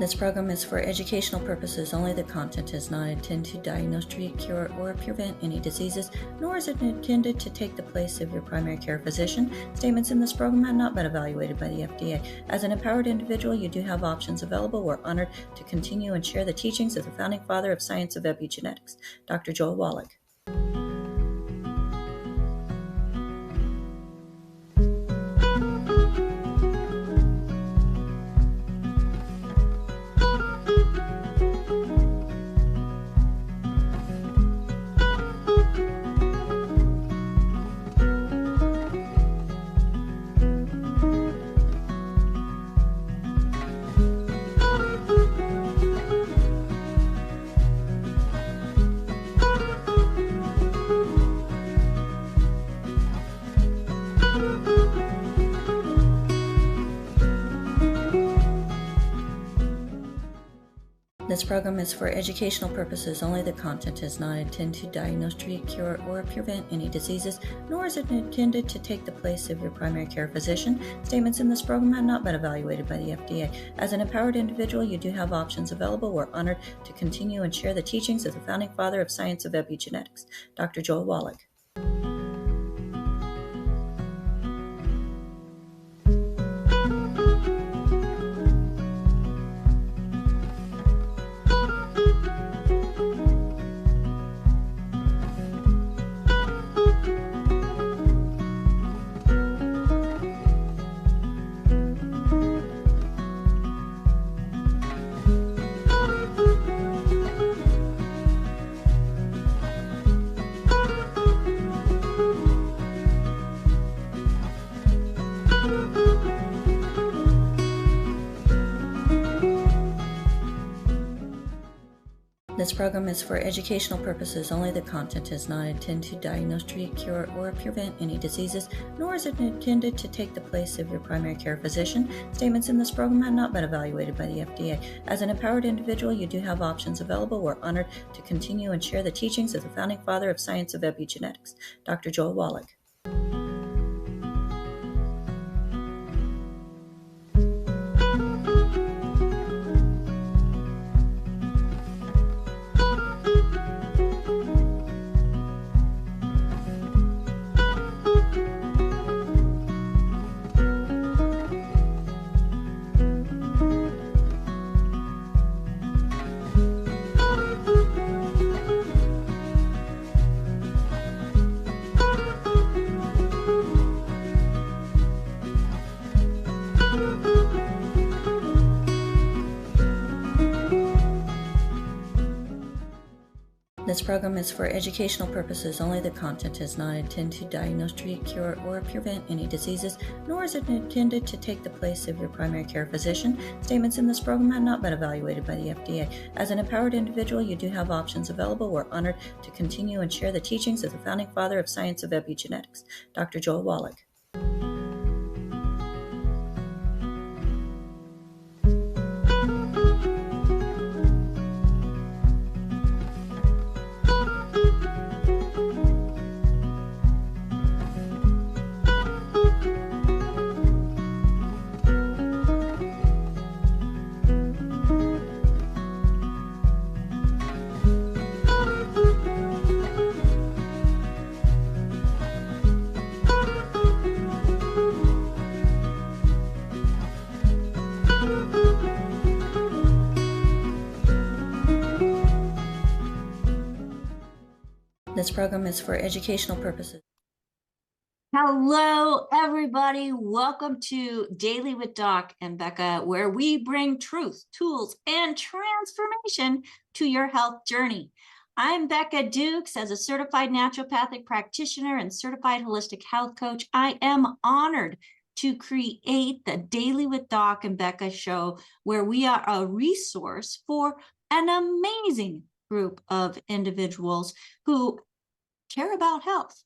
This program is for educational purposes only. The content is not intended to diagnose, treat, cure, or prevent any diseases, nor is it intended to take the place of your primary care physician. Statements in this program have not been evaluated by the FDA. As an empowered individual, you do have options available. We're honored to continue and share the teachings of the founding father of science of epigenetics, Dr. Joel Wallach. This program is for educational purposes only. The content is not intended to diagnose, treat, cure, or prevent any diseases, nor is it intended to take the place of your primary care physician. Statements in this program have not been evaluated by the FDA. As an empowered individual, you do have options available. We're honored to continue and share the teachings of the founding father of science of epigenetics, Dr. Joel Wallach. This program is for educational purposes only. The content is not intended to diagnose, treat, cure, or prevent any diseases, nor is it intended to take the place of your primary care physician. Statements in this program have not been evaluated by the FDA. As an empowered individual, you do have options available. We're honored to continue and share the teachings of the founding father of science of epigenetics, Dr. Joel Wallach. This program is for educational purposes only. The content is not intended to diagnose, treat, cure, or prevent any diseases, nor is it intended to take the place of your primary care physician. Statements in this program have not been evaluated by the FDA. As an empowered individual, you do have options available. We're honored to continue and share the teachings of the founding father of science of epigenetics, Dr. Joel Wallach. This program is for educational purposes. Hello, everybody. Welcome to Daily with Doc and Becca, where we bring truth, tools, and transformation to your health journey. I'm Becca Dukes. As a certified naturopathic practitioner and certified holistic health coach, I am honored to create the Daily with Doc and Becca show, where we are a resource for an amazing group of individuals who care about health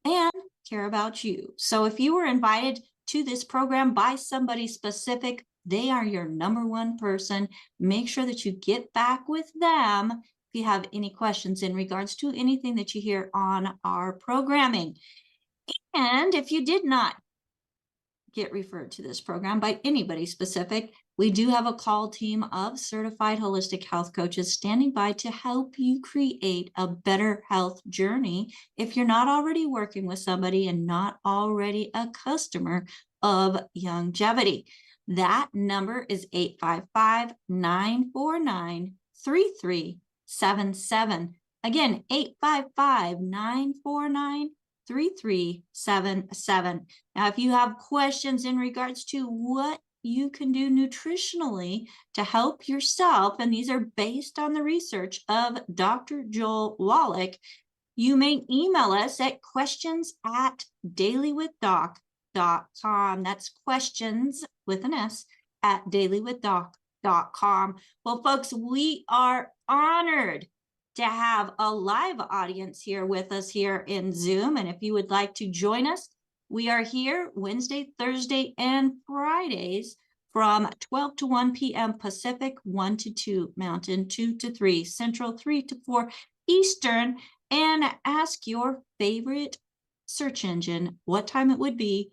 and care about you. So if you were invited to this program by somebody specific, they are your number one person. Make sure that you get back with them if you have any questions in regards to anything that you hear on our programming. And if you did not get referred to this program by anybody specific, we do have a call team of certified holistic health coaches standing by to help you create a better health journey if you're not already working with somebody and not already a customer of YGY. That number is 855-949-3377. Again, 855-949-3377. Now, if you have questions in regards to what you can do nutritionally to help yourself, and these are based on the research of Dr. Joel Wallach, you may email us at questions@dailywithdoc.com. That's questions with an S at dailywithdoc.com. Well, folks, we are honored to have a live audience here with us here in Zoom. And if you would like to join us, we are here Wednesday, Thursday, and Fridays from 12 to 1 p.m. Pacific, 1 to 2 Mountain, 2 to 3 Central, 3 to 4 Eastern, and ask your favorite search engine what time it would be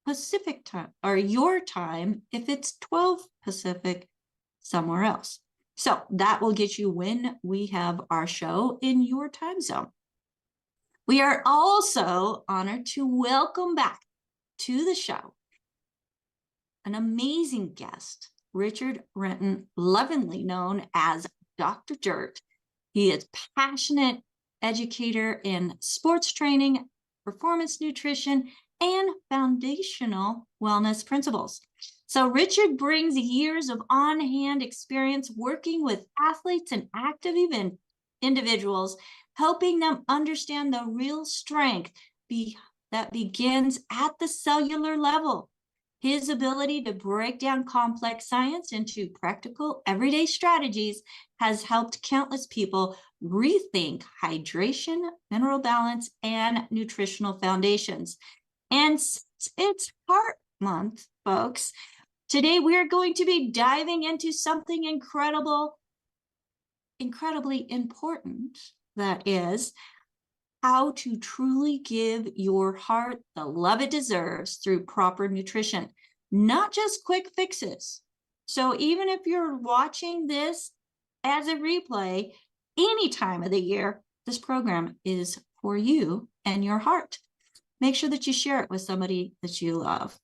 Pacific time, or your time if it's 12 Pacific somewhere else. So that will get you when we have our show in your time zone. We are also honored to welcome back to the show an amazing guest, Richard Renton, lovingly known as Dr. Dirt. He is passionate educator in sports training, performance nutrition, and foundational wellness principles. So Richard brings years of on-hand experience working with athletes and active individuals, helping them understand the real strength that begins at the cellular level. His ability to break down complex science into practical, everyday strategies has helped countless people rethink hydration, mineral balance, and nutritional foundations. And it's Heart Month, folks. Today, we are going to be diving into something incredibly important, that is how to truly give your heart the love it deserves through proper nutrition, not just quick fixes. So even if you're watching this as a replay any time of the year, this program is for you and your heart. Make sure that you share it with somebody that you love.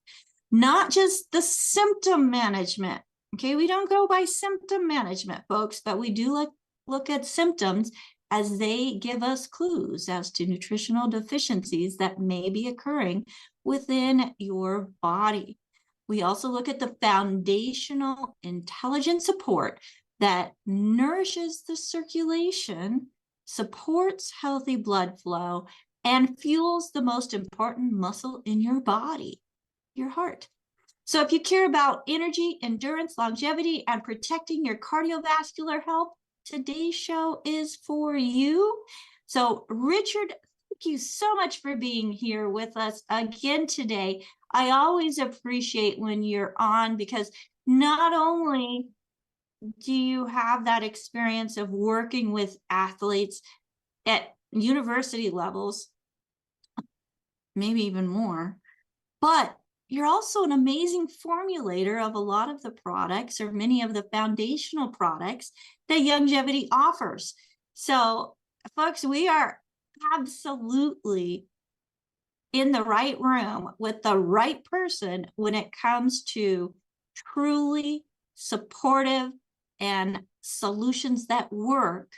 Not just the symptom management. Okay, we don't go by symptom management, folks, but we do look at symptoms as they give us clues as to nutritional deficiencies that may be occurring within your body. We also look at the foundational intelligent support that nourishes the circulation, supports healthy blood flow, and fuels the most important muscle in your body, your heart. So if you care about energy, endurance, longevity, and protecting your cardiovascular health, today's show is for you. So Richard, thank you so much for being here with us again today. I always appreciate when you're on, because not only do you have that experience of working with athletes at university levels, maybe even more, but you're also an amazing formulator of a lot of the products, or many of the foundational products that YGY offers. So, folks, we are absolutely in the right room with the right person when it comes to truly supportive and solutions that work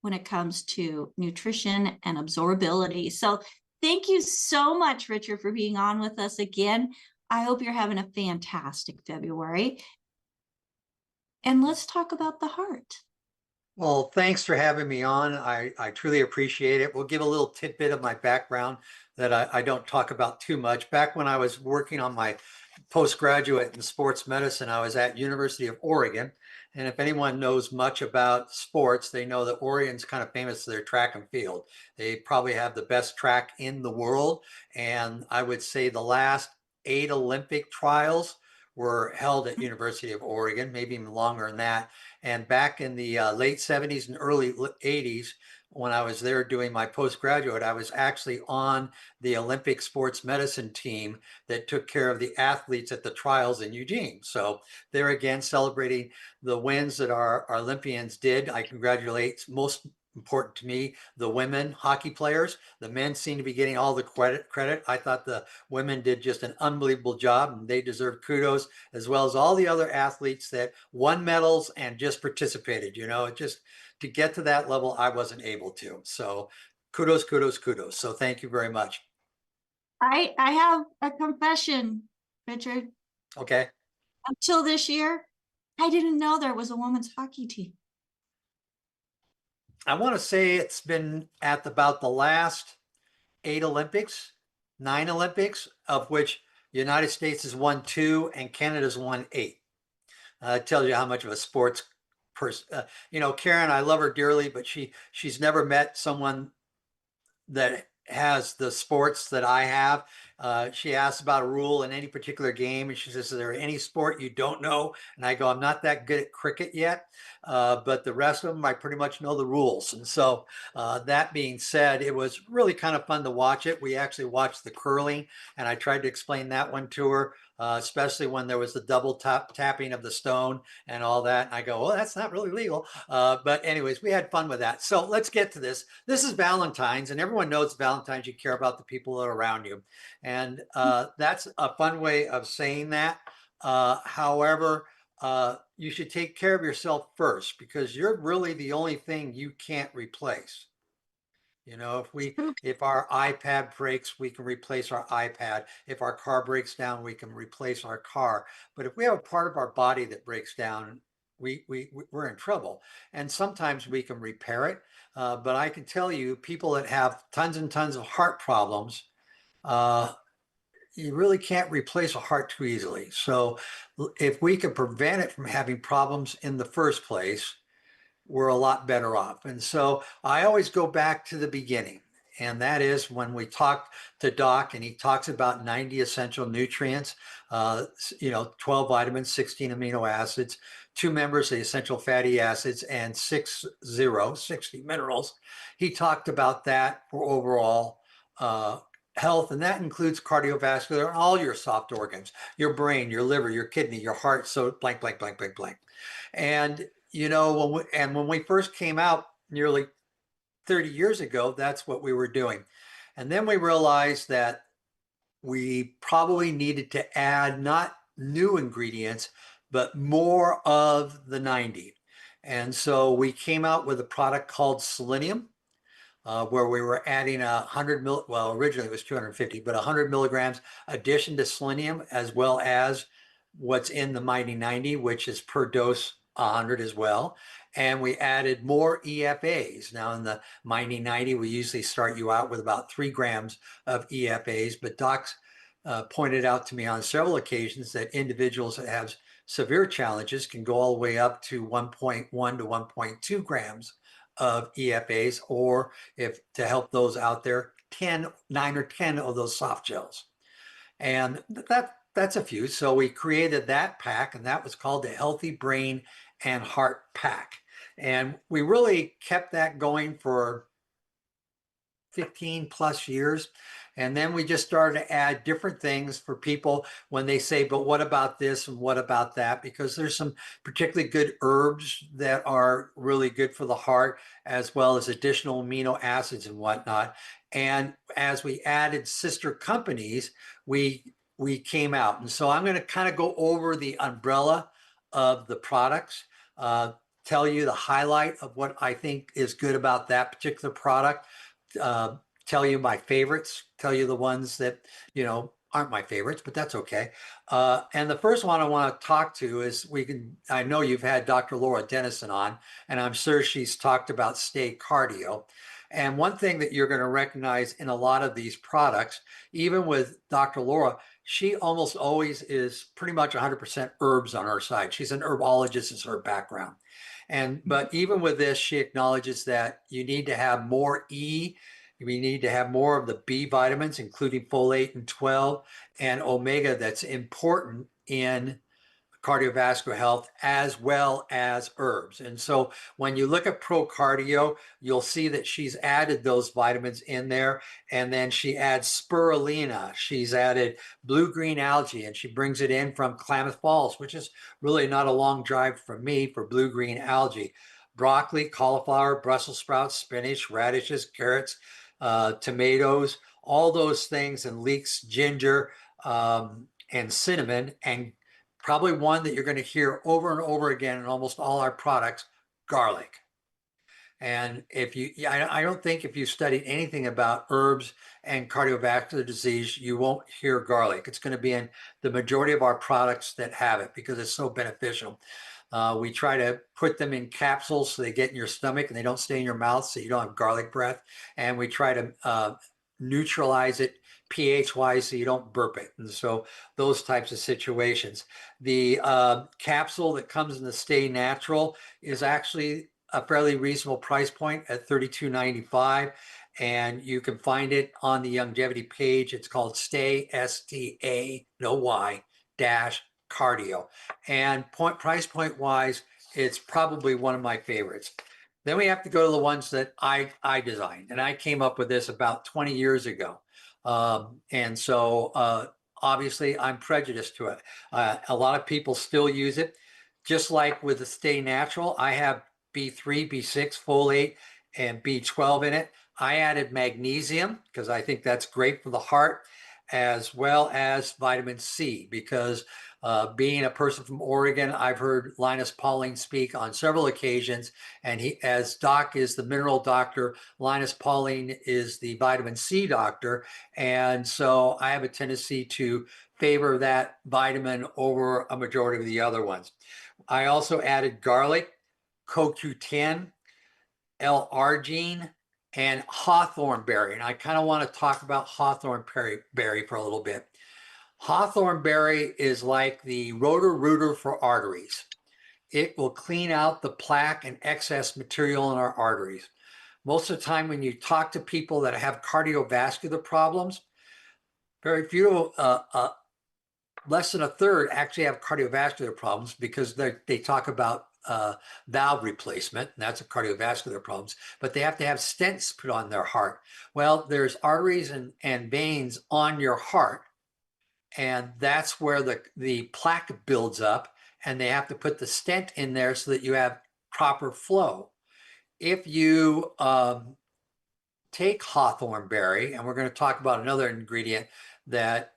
when it comes to nutrition and absorbability. So thank you so much, Richard, for being on with us again. I hope you're having a fantastic February. And let's talk about the heart. Well, thanks for having me on. I truly appreciate it. We'll give a little tidbit of my background that I don't talk about too much. Back when I was working on my postgraduate in sports medicine, I was at University of Oregon. And if anyone knows much about sports, they know that Oregon's kind of famous for their track and field. They probably have the best track in the world. And I would say the last 8 Olympic trials were held at University of Oregon, maybe even longer than that. And back in the late 70s and early 80s, when I was there doing my postgraduate, I was actually on the Olympic sports medicine team that took care of the athletes at the trials in Eugene. So there again, celebrating the wins that our Olympians did. I congratulate, most important to me, the women hockey players. The men seem to be getting all the credit. I thought the women did just an unbelievable job, and they deserve kudos, as well as all the other athletes that won medals and just participated. You know, it just, to get to that level, I wasn't able to. So kudos, kudos, kudos. So thank you very much. I have a confession, Richard. Okay. Until this year, I didn't know there was a women's hockey team. I want to say it's been at about the last 8 Olympics, 9 Olympics, of which the United States has won 2 and Canada's won 8. It tells you how much of a sports person, you know, Karen, I love her dearly, but she's never met someone that has the sports that I have. She asks about a rule in any particular game, and she says, is there any sport you don't know? And I go, I'm not that good at cricket yet, but the rest of them, I pretty much know the rules. And so that being said, it was really kind of fun to watch it. We actually watched the curling, and I tried to explain that one to her. Especially when there was the double tapping of the stone and all that. And I go, well, that's not really legal. But anyways, we had fun with that. So let's get to this. This is Valentine's, and everyone knows Valentine's, you care about the people that are around you. And that's a fun way of saying that. However, you should take care of yourself first, because you're really the only thing you can't replace. You know, if our iPad breaks, we can replace our iPad. If our car breaks down, we can replace our car. But if we have a part of our body that breaks down, we're in trouble. And sometimes we can repair it. But I can tell you, people that have tons and tons of heart problems, you really can't replace a heart too easily. So if we can prevent it from having problems in the first place, we're a lot better off. And so I always go back to the beginning. And that is when we talk to Doc, and he talks about 90 essential nutrients, 12 vitamins, 16 amino acids, 2 members of the essential fatty acids, and 60 minerals. He talked about that for overall health, and that includes cardiovascular and all your soft organs, your brain, your liver, your kidney, your heart, so blank, blank, blank, blank, blank. And you know, when we first came out nearly 30 years ago, that's what we were doing. And then we realized that we probably needed to add not new ingredients, but more of the 90. And so we came out with a product called Selenium, where we were adding 100 well, originally it was 250, but 100 milligrams addition to selenium, as well as what's in the Mighty 90, which is per dose 100 as well. And we added more EFAs. Now in the Mighty 90, we usually start you out with about 3 grams of EFAs, but docs pointed out to me on several occasions that individuals that have severe challenges can go all the way up to 1.1 to 1.2 grams of EFAs, or if to help those out there, 9 or 10 of those soft gels. And that's a few. So we created that pack, and that was called the Healthy Brain and Heart Pack. And we really kept that going for 15 plus years. And then we just started to add different things for people when they say, but what about this and what about that? Because there's some particularly good herbs that are really good for the heart, as well as additional amino acids and whatnot. And as we added sister companies, we came out. And so I'm going to kind of go over the umbrella of the products, tell you the highlight of what I think is good about that particular product, tell you my favorites, tell you the ones that, you know, aren't my favorites, but that's okay. And the first one I want to talk to is I know you've had Dr. Laura Dennison on, and I'm sure she's talked about Stay Cardio. And one thing that you're going to recognize in a lot of these products, even with Dr. Laura, she almost always is pretty much 100% herbs on her side. She's an herbologist, is her background. But even with this, she acknowledges that you need to have more E. We need to have more of the B vitamins, including folate and 12 and omega, that's important in cardiovascular health as well as herbs. And so when you look at Pro Cardio, you'll see that she's added those vitamins in there. And then she adds spirulina. She's added blue-green algae, and she brings it in from Klamath Falls, which is really not a long drive from me for blue-green algae. Broccoli, cauliflower, Brussels sprouts, spinach, radishes, carrots, tomatoes, all those things, and leeks, ginger, and cinnamon, and probably one that you're going to hear over and over again in almost all our products, garlic. And if you, I don't think if you studied anything about herbs and cardiovascular disease, you won't hear garlic. It's going to be in the majority of our products that have it because it's so beneficial. We try to put them in capsules so they get in your stomach and they don't stay in your mouth so you don't have garlic breath. And we try to neutralize it pH-wise so you don't burp it. And so those types of situations. The capsule that comes in the Stay Natural is actually a fairly reasonable price point at $32.95. And you can find it on the longevity page. It's called Stay, S-T-A, no Y, dash cardio. And price point wise, it's probably one of my favorites. Then we have to go to the ones that I designed, and I came up with this about 20 years ago. And so obviously I'm prejudiced to it. A lot of people still use it. Just like with the Stay Natural, I have B3, B6, folate, and B12 in it. I added magnesium because I think that's great for the heart, as well as vitamin C, because being a person from Oregon, I've heard Linus Pauling speak on several occasions, and he, as Doc is the mineral doctor, Linus Pauling is the vitamin C doctor, and so I have a tendency to favor that vitamin over a majority of the other ones. I also added garlic, CoQ10, L-arginine, and hawthorn berry. And I kind of want to talk about hawthorn berry for a little bit. Hawthorn berry is like the Roto-Rooter for arteries. It will clean out the plaque and excess material in our arteries. Most of the time when you talk to people that have cardiovascular problems, very few, less than a third actually have cardiovascular problems because they talk about valve replacement, and that's a cardiovascular problems, but they have to have stents put on their heart. Well, there's arteries and veins on your heart, and that's where the plaque builds up, and they have to put the stent in there so that you have proper flow. If you take hawthorn berry, and we're going to talk about another ingredient that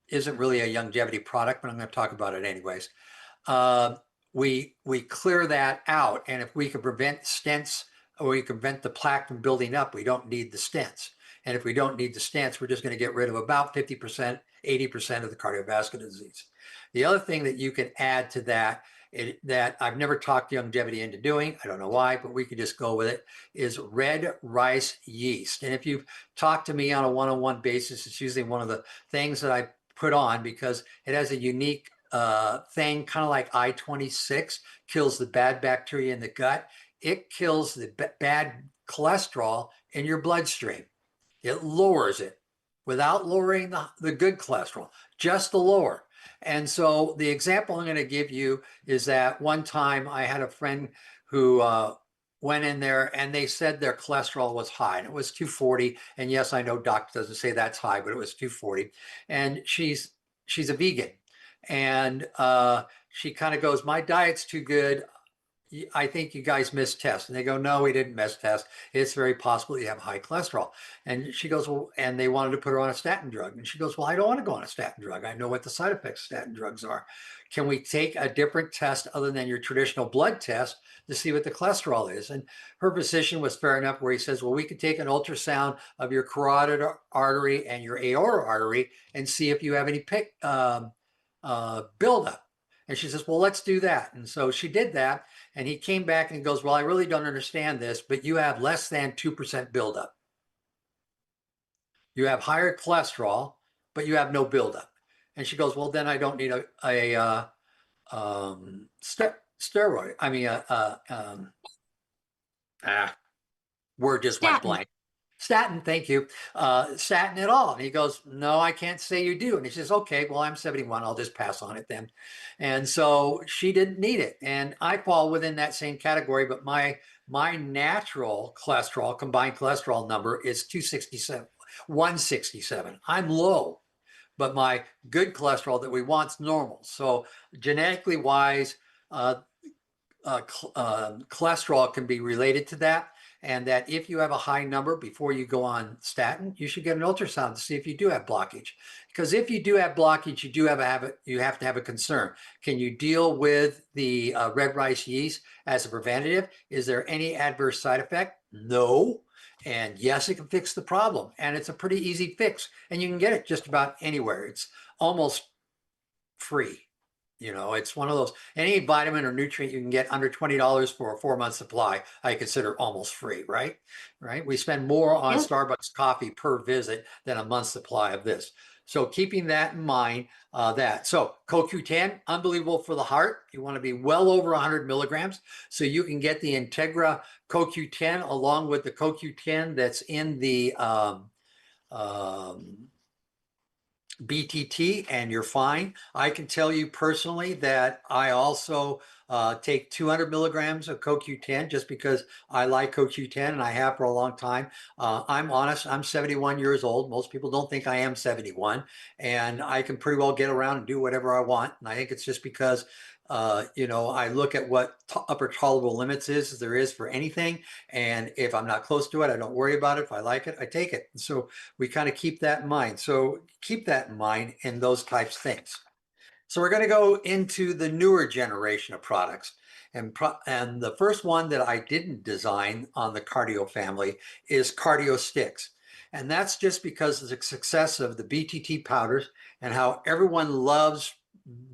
isn't really a longevity product, but I'm going to talk about it anyways. We clear that out, and if we can prevent stents, or we can prevent the plaque from building up, we don't need the stents. And if we don't need the stents, we're just going to get rid of about 50%, 80% of the cardiovascular disease. The other thing that you can add to that, that I've never talked longevity into doing, I don't know why, but we could just go with it, is red rice yeast. And if you've talked to me on a one-on-one basis, it's usually one of the things that I put on because it has a unique thing, kind of like I-26, kills the bad bacteria in the gut. It kills the bad cholesterol in your bloodstream. It lowers it without lowering the good cholesterol, just the lower. And so the example I'm going to give you is that one time I had a friend who went in there and they said their cholesterol was high, and it was 240. And yes, I know doc doesn't say that's high, but it was 240. And she's a vegan. And she kind of goes, my diet's too good. I think you guys missed tests. And they go, no, we didn't miss tests. It's very possible you have high cholesterol. And she goes, well, and they wanted to put her on a statin drug. And she goes, well, I don't want to go on a statin drug. I know what the side effects of statin drugs are. Can we take a different test other than your traditional blood test to see what the cholesterol is? And her position was fair enough, where he says, well, we could take an ultrasound of your carotid artery and your aorta artery and see if you have any buildup. And she says, well, let's do that. And so she did that. And he came back and he goes, well, I really don't understand this, but you have less than 2% buildup. You have higher cholesterol, but you have no buildup. And she goes, well, then I don't need a steroid. I mean, word just went blank. Statin, thank you. Statin at all? And he goes, no, I can't say you do. And he says, okay, well, I'm 71. I'll just pass on it then. And so she didn't need it. And I fall within that same category, but my natural cholesterol, combined cholesterol number is 267, 167. I'm low, but my good cholesterol that we want is normal. So genetically wise, cholesterol can be related to that. And that if you have a high number before you go on statin, you should get an ultrasound to see if you do have blockage. Because if you do have blockage, you have to have a concern. Can you deal with the red rice yeast as a preventative? Is there any adverse side effect? No. And yes, it can fix the problem. And it's a pretty easy fix. And you can get it just about anywhere. It's almost free. You know, it's one of those, any vitamin or nutrient you can get under $20 for a 4-month supply, I consider almost free, right? Right? We spend more on Starbucks coffee per visit than a month's supply of this. So keeping that in mind, so CoQ10, unbelievable for the heart. You want to be well over 100 milligrams. So you can get the Integra CoQ10 along with the CoQ10 that's in the BTT, and you're fine. I can tell you personally that I also take 200 milligrams of CoQ10 just because I like CoQ10 and I have for a long time. I'm honest, I'm 71 years old. Most people don't think I am 71, and I can pretty well get around and do whatever I want. And I think it's just because you know, I look at what upper tolerable limits there is for anything. And if I'm not close to it, I don't worry about it. If I like it, I take it. And so we kind of keep that in mind. So keep that in mind in those types of things. So we're going to go into the newer generation of products. And the first one that I didn't design on the cardio family is Cardio Sticks. And that's just because of the success of the BTT powders and how everyone loves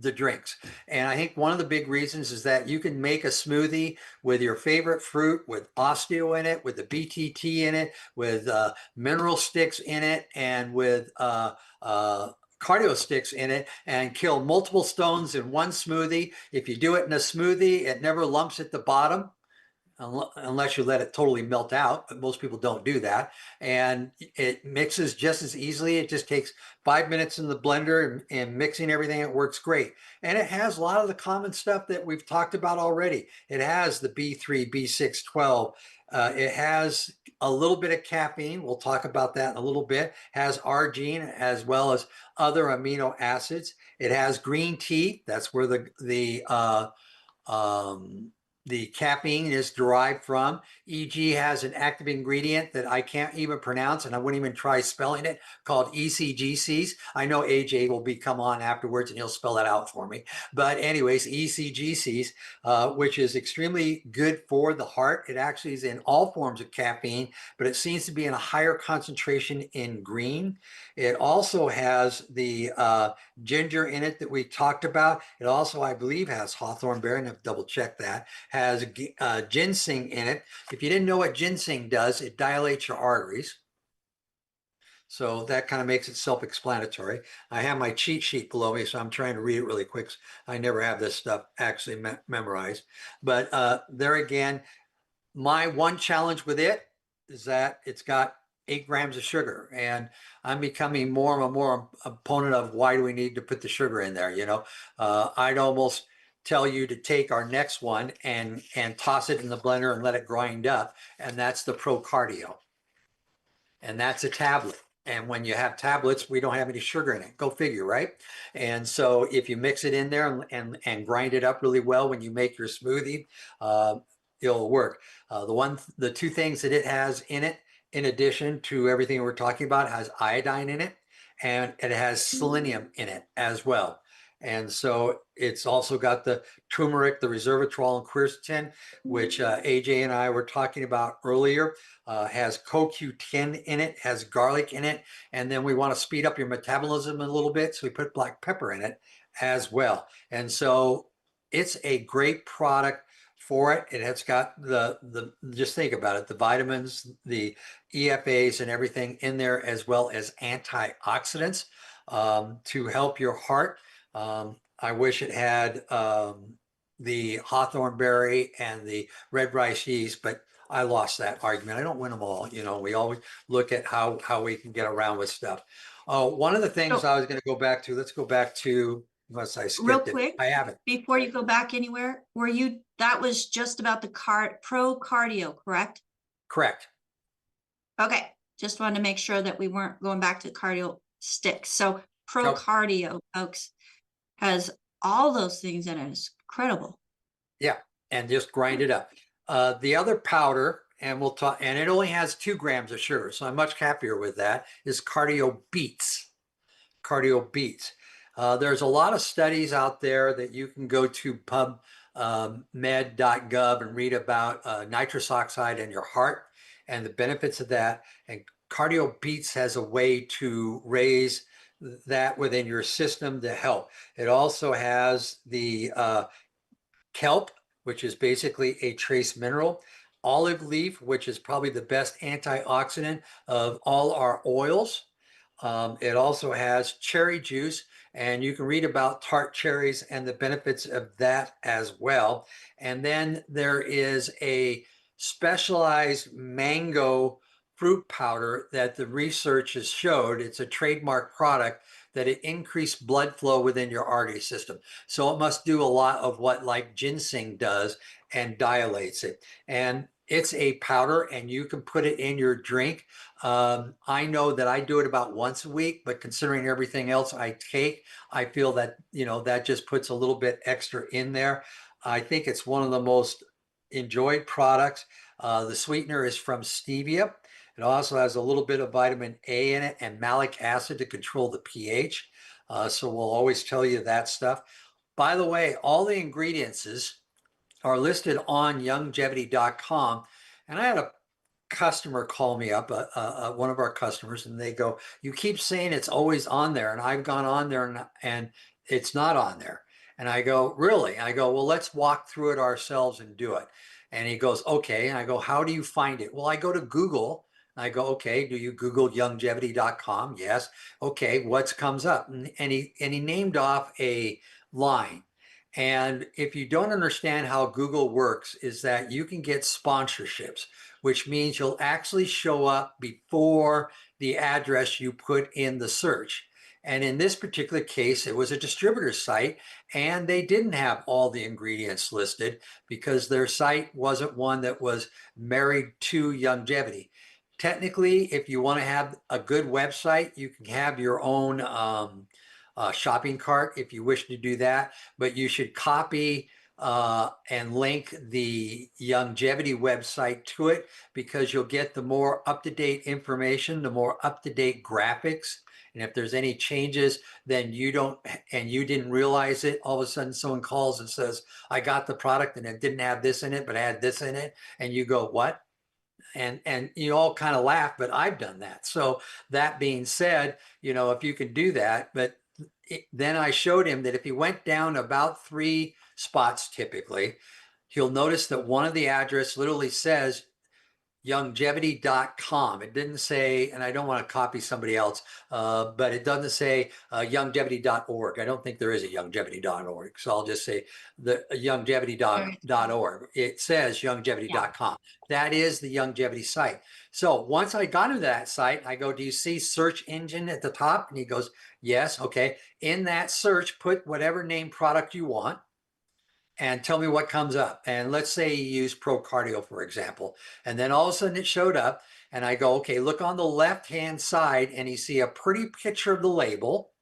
the drinks. And I think one of the big reasons is that you can make a smoothie with your favorite fruit, with osteo in it, with the BTT in it, with mineral sticks in it, and with cardio sticks in it, and kill multiple stones in one smoothie. If you do it in a smoothie, it never lumps at the bottom, unless you let it totally melt out, but most people don't do that. And it mixes just as easily. It just takes 5 minutes in the blender and mixing everything, it works great. And it has a lot of the common stuff that we've talked about already. It has the B3, B6, 12. It has a little bit of caffeine. We'll talk about that in a little bit. It has arginine as well as other amino acids. It has green tea. That's where the caffeine is derived from. EG has an active ingredient that I can't even pronounce, and I wouldn't even try spelling it, called ECGCs. I know AJ will come on afterwards and he'll spell that out for me. But anyways, ECGCs, which is extremely good for the heart. It actually is in all forms of caffeine, but it seems to be in a higher concentration in green. It also has the ginger in it that we talked about. It also, I believe, has hawthorn berry, and I've double checked that. Has ginseng in it. If you didn't know what ginseng does, it dilates your arteries. So that kind of makes it self-explanatory. I have my cheat sheet below me, so I'm trying to read it really quick. I never have this stuff actually memorized. But there again, my one challenge with it is that it's got 8 grams of sugar, and I'm becoming more and more opponent of why do we need to put the sugar in there. You know, I'd almost tell you to take our next one and toss it in the blender and let it grind up, and that's the Pro Cardio, and that's a tablet. And when you have tablets, we don't have any sugar in it. Go figure, right? And so if you mix it in there and grind it up really well when you make your smoothie, it'll work. The 2 things that it has in it, in addition to everything we're talking about, it has iodine in it, and it has selenium in it as well. And so it's also got the turmeric, the resveratrol, and quercetin, which AJ and I were talking about earlier. Has CoQ10 in it, has garlic in it, and then we want to speed up your metabolism a little bit, so we put black pepper in it as well. And so it's a great product for it. It has got just think about it, the vitamins, the EFAs and everything in there, as well as antioxidants to help your heart. I wish it had the hawthorn berry and the red rice yeast, but I lost that argument. I don't win them all. You know, we always look at how we can get around with stuff. One of the things So- I was going to go back to, let's go back to, unless I Real skipped it. quick, I haven't. before you go back anywhere, that was just about the pro cardio, correct? Correct. Okay, just wanted to make sure that we weren't going back to cardio sticks. So pro Nope. cardio, folks, has all those things in it. It's incredible. Yeah, and just grind it up. The other powder, and we'll talk, and it only has 2 grams of sugar, so I'm much happier with that, is Cardio Beats. Cardio Beats. There's a lot of studies out there that you can go to pubmed.gov and read about nitrous oxide in your heart and the benefits of that. And Cardio Beats has a way to raise that within your system to help. It also has the kelp, which is basically a trace mineral, olive leaf, which is probably the best antioxidant of all our oils. It also has cherry juice, and you can read about tart cherries and the benefits of that as well. And then there is a specialized mango fruit powder that the research has showed, it's a trademark product, that it increased blood flow within your artery system. So it must do a lot of what like ginseng does and dilates it. And it's a powder and you can put it in your drink. I know that I do it about once a week, but considering everything else I take, I feel that, you know, that just puts a little bit extra in there. I think it's one of the most enjoyed products. The sweetener is from stevia. It also has a little bit of vitamin A in it and malic acid to control the pH. So we'll always tell you that stuff. By the way, all the ingredients are listed on youngevity.com. And I had a customer call me up, one of our customers, and they go, "You keep saying it's always on there." And I've gone on there and it's not on there. And I go, "Really?" I go, "Well, let's walk through it ourselves and do it." And he goes, "Okay." And I go, "How do you find it?" Well, I go to Google. I go, "Okay, do you Google youngevity.com?" Yes. Okay, what comes up? And he named off a line. And if you don't understand how Google works, is that you can get sponsorships, which means you'll actually show up before the address you put in the search. And in this particular case, it was a distributor site and they didn't have all the ingredients listed because their site wasn't one that was married to Youngevity. Technically, if you want to have a good website, you can have your own shopping cart if you wish to do that, but you should copy and link the Youngevity website to it because you'll get the more up-to-date information, the more up-to-date graphics. And if there's any changes, then you don't, and you didn't realize it, all of a sudden someone calls and says, "I got the product and it didn't have this in it, but it had this in it." And you go, "What?" And you all kind of laugh, but I've done that. So that being said, you know, if you can do that, but then I showed him that if he went down about 3 spots typically, he'll notice that one of the address literally says youngevity.com. It didn't say, and I don't want to copy somebody else, but it doesn't say youngevity.org. I don't think there is a youngevity.org. So I'll just say the youngevity.org. It says youngevity.com. That is the Youngevity site. So once I got into that site, I go, "Do you see search engine at the top?" And he goes, "Yes." Okay. In that search, put whatever name product you want and tell me what comes up. And let's say you use Pro Cardio, for example. And then all of a sudden it showed up and I go, "Okay, look on the left-hand side," and you see a pretty picture of the label.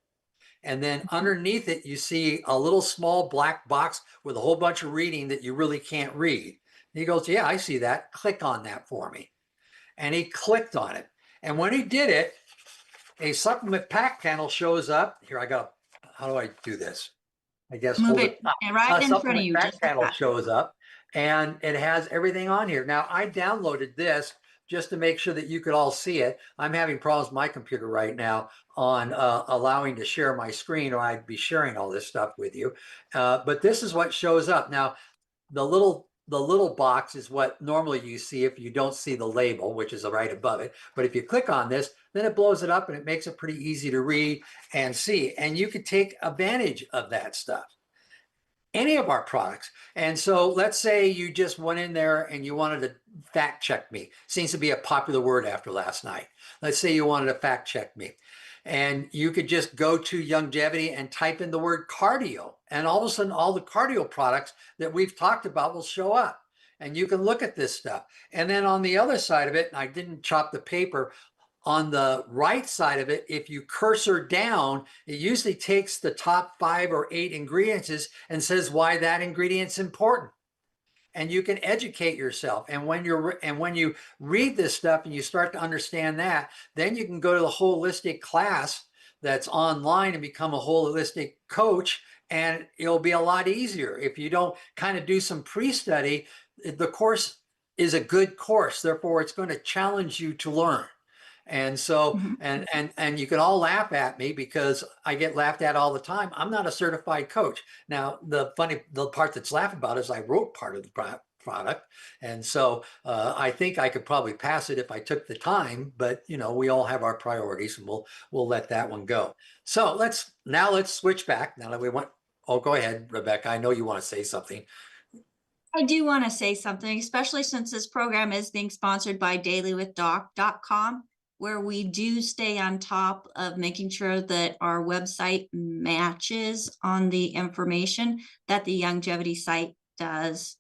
And then underneath it, you see a little small black box with a whole bunch of reading that you really can't read. And he goes, "Yeah, I see that. Click on that for me." And he clicked on it. And when he did it, a supplement pack panel shows up. Here, how do I do this? I guess Move hold it up. right in front of Supplement you. pack Just like panel that. shows up and it has everything on here. Now I downloaded this just to make sure that you could all see it. I'm having problems with my computer right now on allowing to share my screen, or I'd be sharing all this stuff with you. But this is what shows up. Now the little box is what normally you see if you don't see the label, which is right above it. But if you click on this, then it blows it up and it makes it pretty easy to read and see. And you could take advantage of that stuff. any of our products. And so let's say you just went in there and you wanted to fact check me. Seems to be a popular word after last night. Let's say you wanted to fact check me. And you could just go to Longevity and type in the word cardio. And all of a sudden, all the cardio products that we've talked about will show up. And you can look at this stuff. And then on the other side of it, and I didn't chop the paper, on the right side of it, if you cursor down, it usually takes the top 5 or 8 ingredients and says why that ingredient's important. And you can educate yourself. And when you read this stuff and you start to understand that, then you can go to the holistic class that's online and become a holistic coach. And it'll be a lot easier. If you don't kind of do some pre-study, the course is a good course. Therefore, it's going to challenge you to learn. And so, and you can all laugh at me because I get laughed at all the time. I'm not a certified coach. Now, the part that's laughed about is I wrote part of the product. And so I think I could probably pass it if I took the time, but you know, we all have our priorities and we'll let that one go. So let's switch back now that we went. Oh, go ahead, Rebecca. I know you want to say something. I do want to say something, especially since this program is being sponsored by dailywithdoc.com, where we do stay on top of making sure that our website matches on the information that the Longevity site does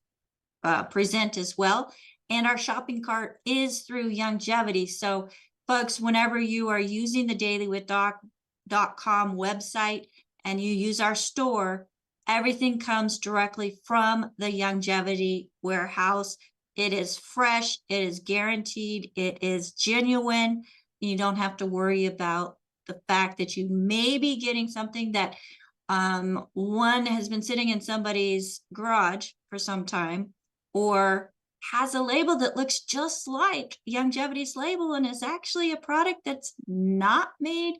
present as well. And our shopping cart is through Longevity. So folks, whenever you are using the dailywithdoc.com website and you use our store, everything comes directly from the Longevity warehouse. It is fresh, it is guaranteed, it is genuine. You don't have to worry about the fact that you may be getting something that one has been sitting in somebody's garage for some time, or has a label that looks just like Longevity's label and is actually a product that's not made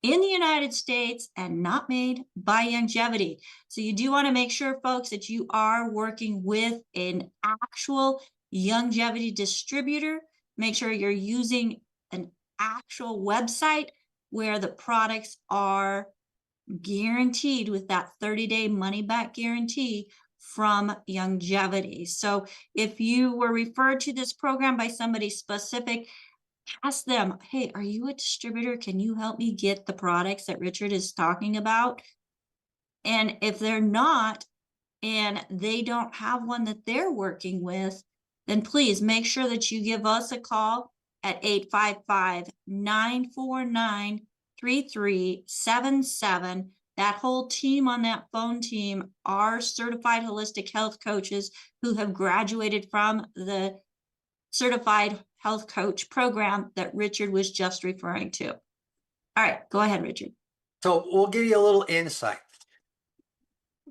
in the United States and not made by Longevity. So you do want to make sure, folks, that you are working with an actual Longevity distributor. Make sure you're using an actual website where the products are guaranteed with that 30-day money-back guarantee from Longevity. So if you were referred to this program by somebody specific, ask them, hey, are you a distributor? Can you help me get the products that Richard is talking about? And if they're not, and they don't have one that they're working with, then please make sure that you give us a call at 855-949-3377. That whole team on that phone team are certified holistic health coaches who have graduated from the certified health coach program that Richard was just referring to. All right, go ahead, Richard. So we'll give you a little insight.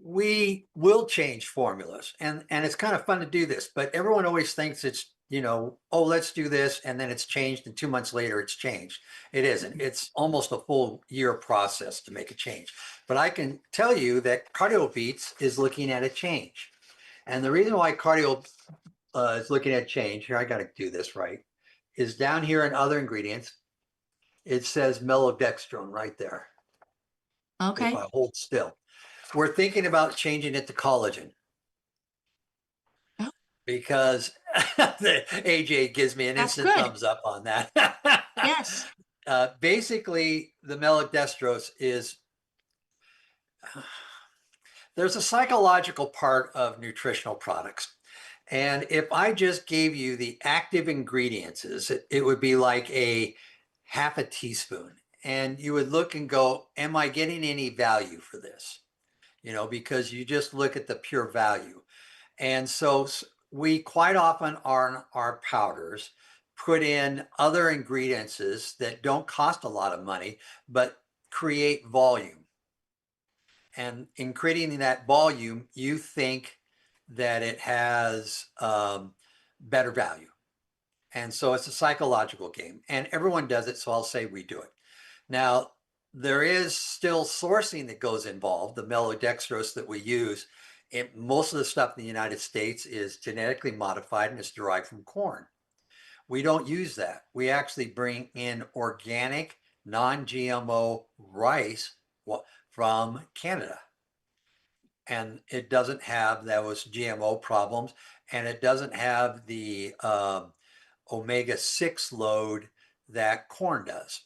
We will change formulas, and it's kind of fun to do this, but everyone always thinks it's, you know, oh, let's do this, and then it's changed, and 2 months later it's changed. It isn't. It's almost a full year process to make a change. But I can tell you that Cardio Beats is looking at a change. And the reason why Cardio is looking at change, here I got to do this right, is down here in other ingredients, it says melodextrone right there. Okay. If I hold still. We're thinking about changing it to collagen. Oh. Because the AJ gives me an instant thumbs up on that. Yes. Basically, the melodextrose is, there's a psychological part of nutritional products. And if I just gave you the active ingredients, it would be like a half a teaspoon. And you would look and go, am I getting any value for this? You know, because you just look at the pure value. And so we quite often on our powders put in other ingredients that don't cost a lot of money, but create volume. And in creating that volume, you think that it has better value. And so it's a psychological game, and everyone does it. So I'll say we do it. Now, there is still sourcing that goes involved. The melodextrose that we use, most of the stuff in the United States is genetically modified and it's derived from corn. We don't use that. We actually bring in organic, non-GMO rice from Canada. and it doesn't have those GMO problems, and it doesn't have the omega-6 load that corn does.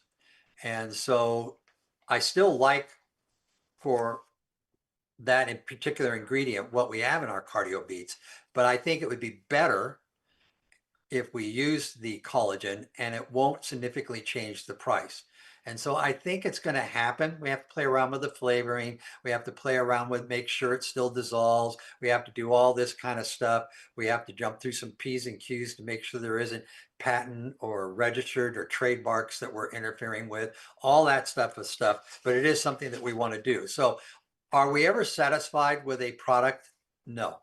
And so I still like, for that in particular ingredient, what we have in our cardio beets, but I think it would be better if we use the collagen, and it won't significantly change the price. And so I think it's going to happen. We have to play around with the flavoring. We have to play around with, make sure it still dissolves. We have to do all this kind of stuff. We have to jump through some P's and Q's to make sure there isn't patent or registered or trademarks that we're interfering with, all that stuff is stuff, but it is something that we want to do. So are we ever satisfied with a product? No.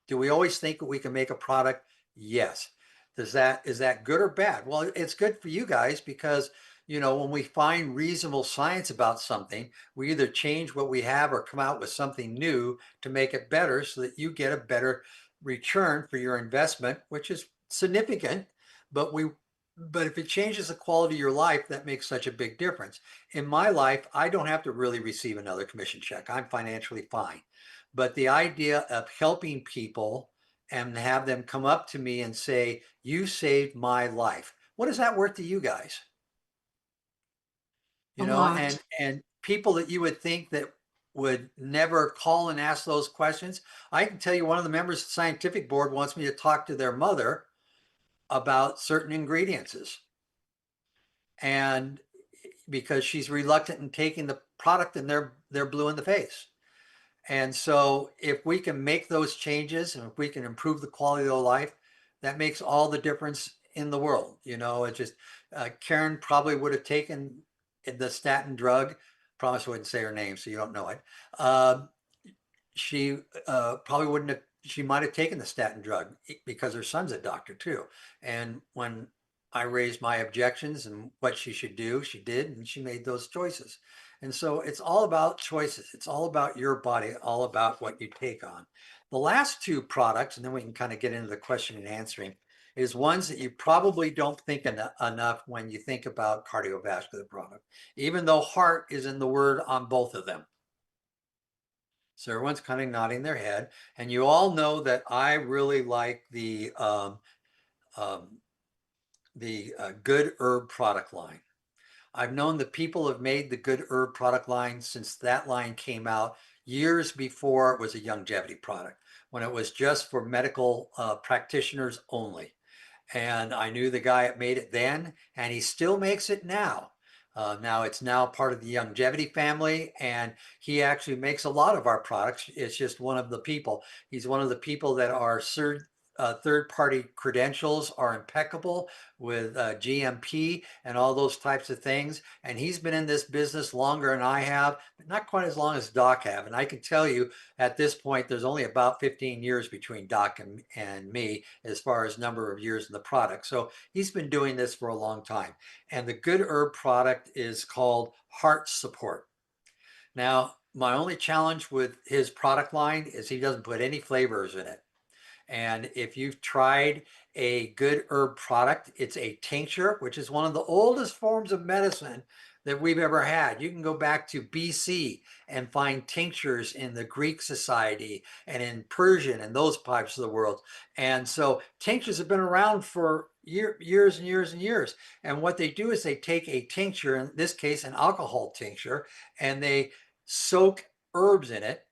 Do we always think that we can make a product? Yes. Is that good or bad? Well, it's good for you guys because, when we find reasonable science about something, we either change what we have or come out with something new to make it better so that you get a better return for your investment, which is significant, but if it changes the quality of your life, that makes such a big difference. In my life, I don't have to really receive another commission check. I'm financially fine. But the idea of helping people and have them come up to me and say, you saved my life. What is that worth to you guys? A lot. And people that you would think that would never call and ask those questions. I can tell you one of the members of the scientific board wants me to talk to their mother about certain ingredients. And because she's reluctant in taking the product, and they're blue in the face. And so if we can make those changes, and if we can improve the quality of their life, that makes all the difference in the world. It just, Karen probably would have taken the statin drug. Promise I wouldn't say her name, so you don't know it. She probably wouldn't have, she might have taken the statin drug because her son's a doctor too. And when I raised my objections and what she should do, she did, and she made those choices. And so it's all about choices. It's all about your body, all about what you take on. The last two products, and then we can kind of get into the question and answering, is ones that you probably don't think enough when you think about cardiovascular product, even though heart is in the word on both of them. So everyone's kind of nodding their head. And you all know that I really like the Good Herb product line. I've known that people have made the Good Herb product line since that line came out years before it was a longevity product, when it was just for medical practitioners only. And I knew the guy that made it then, and he still makes it now. Now it's now part of the longevity family, and he actually makes a lot of our products. It's just one of the people. He's one of the people that are third-party credentials are impeccable with GMP and all those types of things. And he's been in this business longer than I have, but not quite as long as Doc have. And I can tell you at this point, there's only about 15 years between Doc and me as far as number of years in the product. So he's been doing this for a long time. And the Good Herb product is called Heart Support. Now, my only challenge with his product line is he doesn't put any flavors in it. And if you've tried a Good Herb product, it's a tincture, which is one of the oldest forms of medicine that we've ever had. You can go back to BC and find tinctures in the Greek society and in Persian and those parts of the world. And so tinctures have been around for years and years and years. And what they do is they take a tincture, in this case, an alcohol tincture, and they soak herbs in it.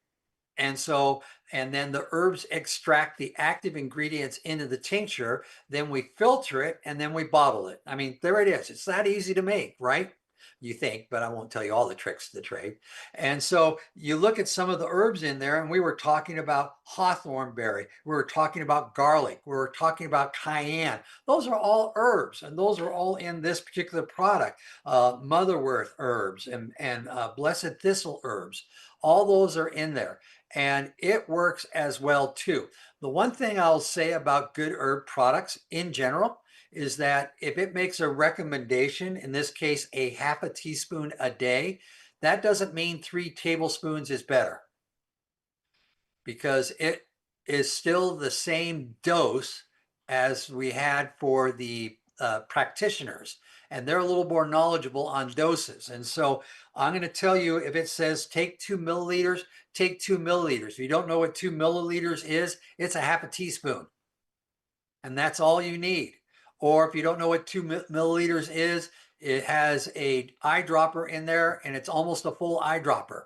And then the herbs extract the active ingredients into the tincture. Then we filter it, and then we bottle it. I mean, there it is. It's that easy to make, right? You think, but I won't tell you all the tricks of the trade. And so you look at some of the herbs in there, and we were talking about hawthorn berry. We were talking about garlic. We were talking about cayenne. Those are all herbs, and those are all in this particular product. Motherwort herbs and blessed thistle herbs. All those are in there. And it works as well too. The one thing I'll say about Good Herb products in general is that if it makes a recommendation, in this case, a half a teaspoon a day, that doesn't mean 3 tablespoons is better, because it is still the same dose as we had for the practitioners, and they're a little more knowledgeable on doses. And so I'm going to tell you, if it says take 2 milliliters, take 2 milliliters. If you don't know what 2 milliliters is, it's a half a teaspoon. And that's all you need. Or if you don't know what 2 milliliters is, it has a eyedropper in there, and it's almost a full eyedropper.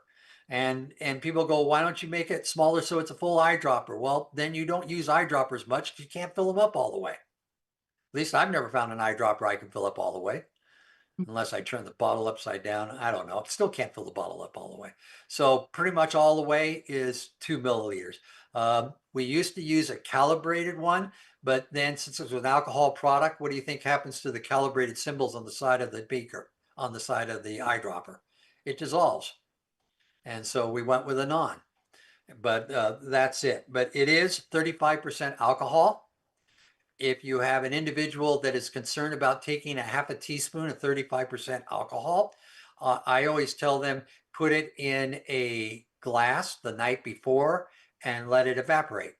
And people go, why don't you make it smaller so it's a full eyedropper? Well, then you don't use eyedroppers much because you can't fill them up all the way. At least I've never found an eyedropper I can fill up all the way, unless I turn the bottle upside down. I don't know. Still can't fill the bottle up all the way. So pretty much all the way is 2 milliliters. We used to use a calibrated one, but then since it was an alcohol product, what do you think happens to the calibrated symbols on the side of the beaker, on the side of the eyedropper? It dissolves. And so we went with a non, but that's it. But it is 35% alcohol. If you have an individual that is concerned about taking a half a teaspoon of 35% alcohol, I always tell them, put it in a glass the night before and let it evaporate,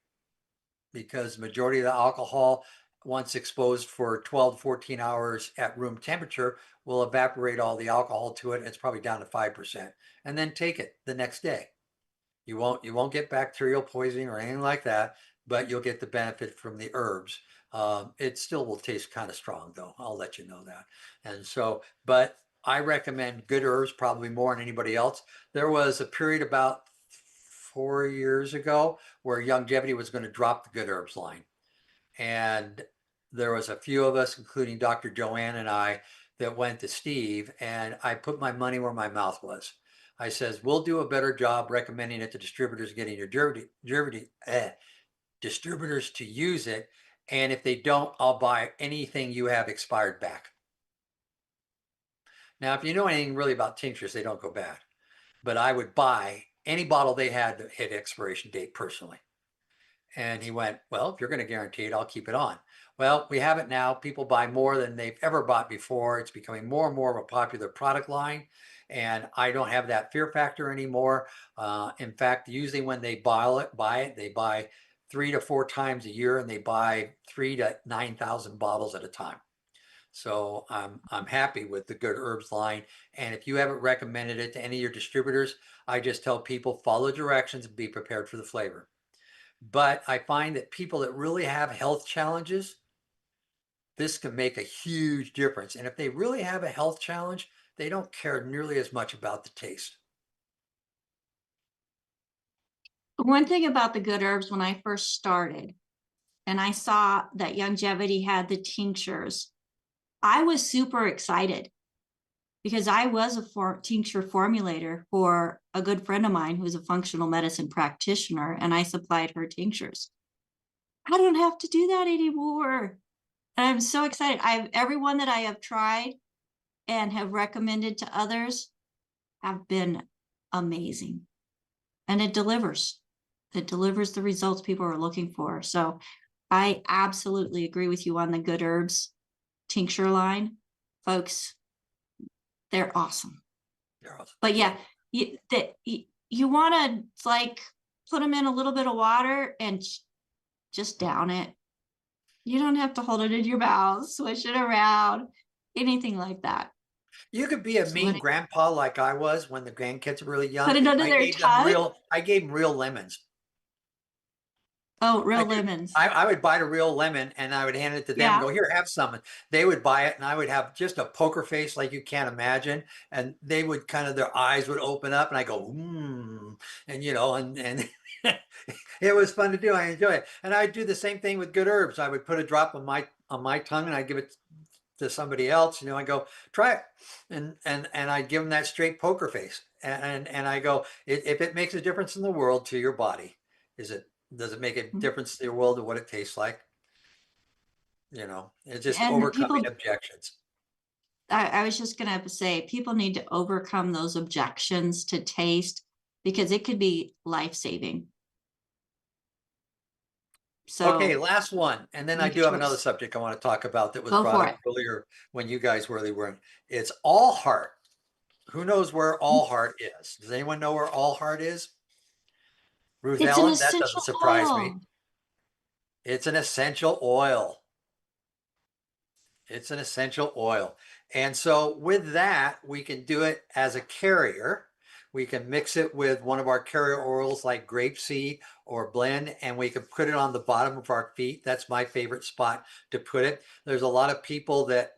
because the majority of the alcohol, once exposed for 12 to 14 hours at room temperature, will evaporate all the alcohol to it. And it's probably down to 5%. And then take it the next day. You won't get bacterial poisoning or anything like that, but you'll get the benefit from the herbs. It still will taste kind of strong, though. I'll let you know that. And so, but I recommend good herbs probably more than anybody else. There was a period about 4 years ago where Longevity was going to drop the good herbs line. And there was a few of us, including Dr. Joanne and I, that went to Steve, and I put my money where my mouth was. I says, we'll do a better job recommending it to distributors, getting your distributors to use it. And if they don't, I'll buy anything you have expired back. Now, if you know anything really about tinctures, they don't go bad. But I would buy any bottle they had that hit expiration date personally. And he went, well, if you're going to guarantee it, I'll keep it on. Well, we have it now. People buy more than they've ever bought before. It's becoming more and more of a popular product line. And I don't have that fear factor anymore. In fact, usually when they buy it, they buy 3 to 4 times a year, and they buy 3,000 to 9,000 bottles at a time. So I'm happy with the Good Herbs line. And if you haven't recommended it to any of your distributors, I just tell people, follow directions and be prepared for the flavor. But I find that people that really have health challenges, this can make a huge difference. And if they really have a health challenge, they don't care nearly as much about the taste. One thing about the Good Herbs, when I first started and I saw that Longevity had the tinctures, I was super excited because I was a tincture formulator for a good friend of mine who's a functional medicine practitioner, and I supplied her tinctures. I don't have to do that anymore. And I'm so excited. Everyone that I have tried and have recommended to others have been amazing. And it delivers. It delivers the results people are looking for. So I absolutely agree with you on the Good Herbs tincture line. Folks, they're awesome. They're awesome. But yeah, you want to like put them in a little bit of water and just down it. You don't have to hold it in your mouth, swish it around, anything like that. You could be a mean grandpa like I was when the grandkids were really young. Put it under their tongue. I gave them real lemons. Oh, real lemons. I would buy a real lemon and I would hand it to them and go, here, have some. And they would buy it and I would have just a poker face like you can't imagine. And they would their eyes would open up and I go, and you know, and it was fun to do. I enjoy it. And I'd do the same thing with Good Herbs. I would put a drop on my tongue and I'd give it to somebody else, you know, I go, try it. And I'd give them that straight poker face. And I go, if it makes a difference in the world to your body, does it make a difference to your world of what it tastes like? You know, it's just overcoming objections. I was just going to say, people need to overcome those objections to taste because it could be life-saving. So, okay, last one. And then I do have another subject I want to talk about that was brought up earlier when you guys really weren't. It's All Heart. Who knows where All Heart is? Does anyone know where All Heart is? Ruth Ellen, that doesn't surprise me. It's an essential oil. It's an essential oil. And so with that, we can do it as a carrier. We can mix it with one of our carrier oils like grapeseed or blend, and we can put it on the bottom of our feet. That's my favorite spot to put it. There's a lot of people that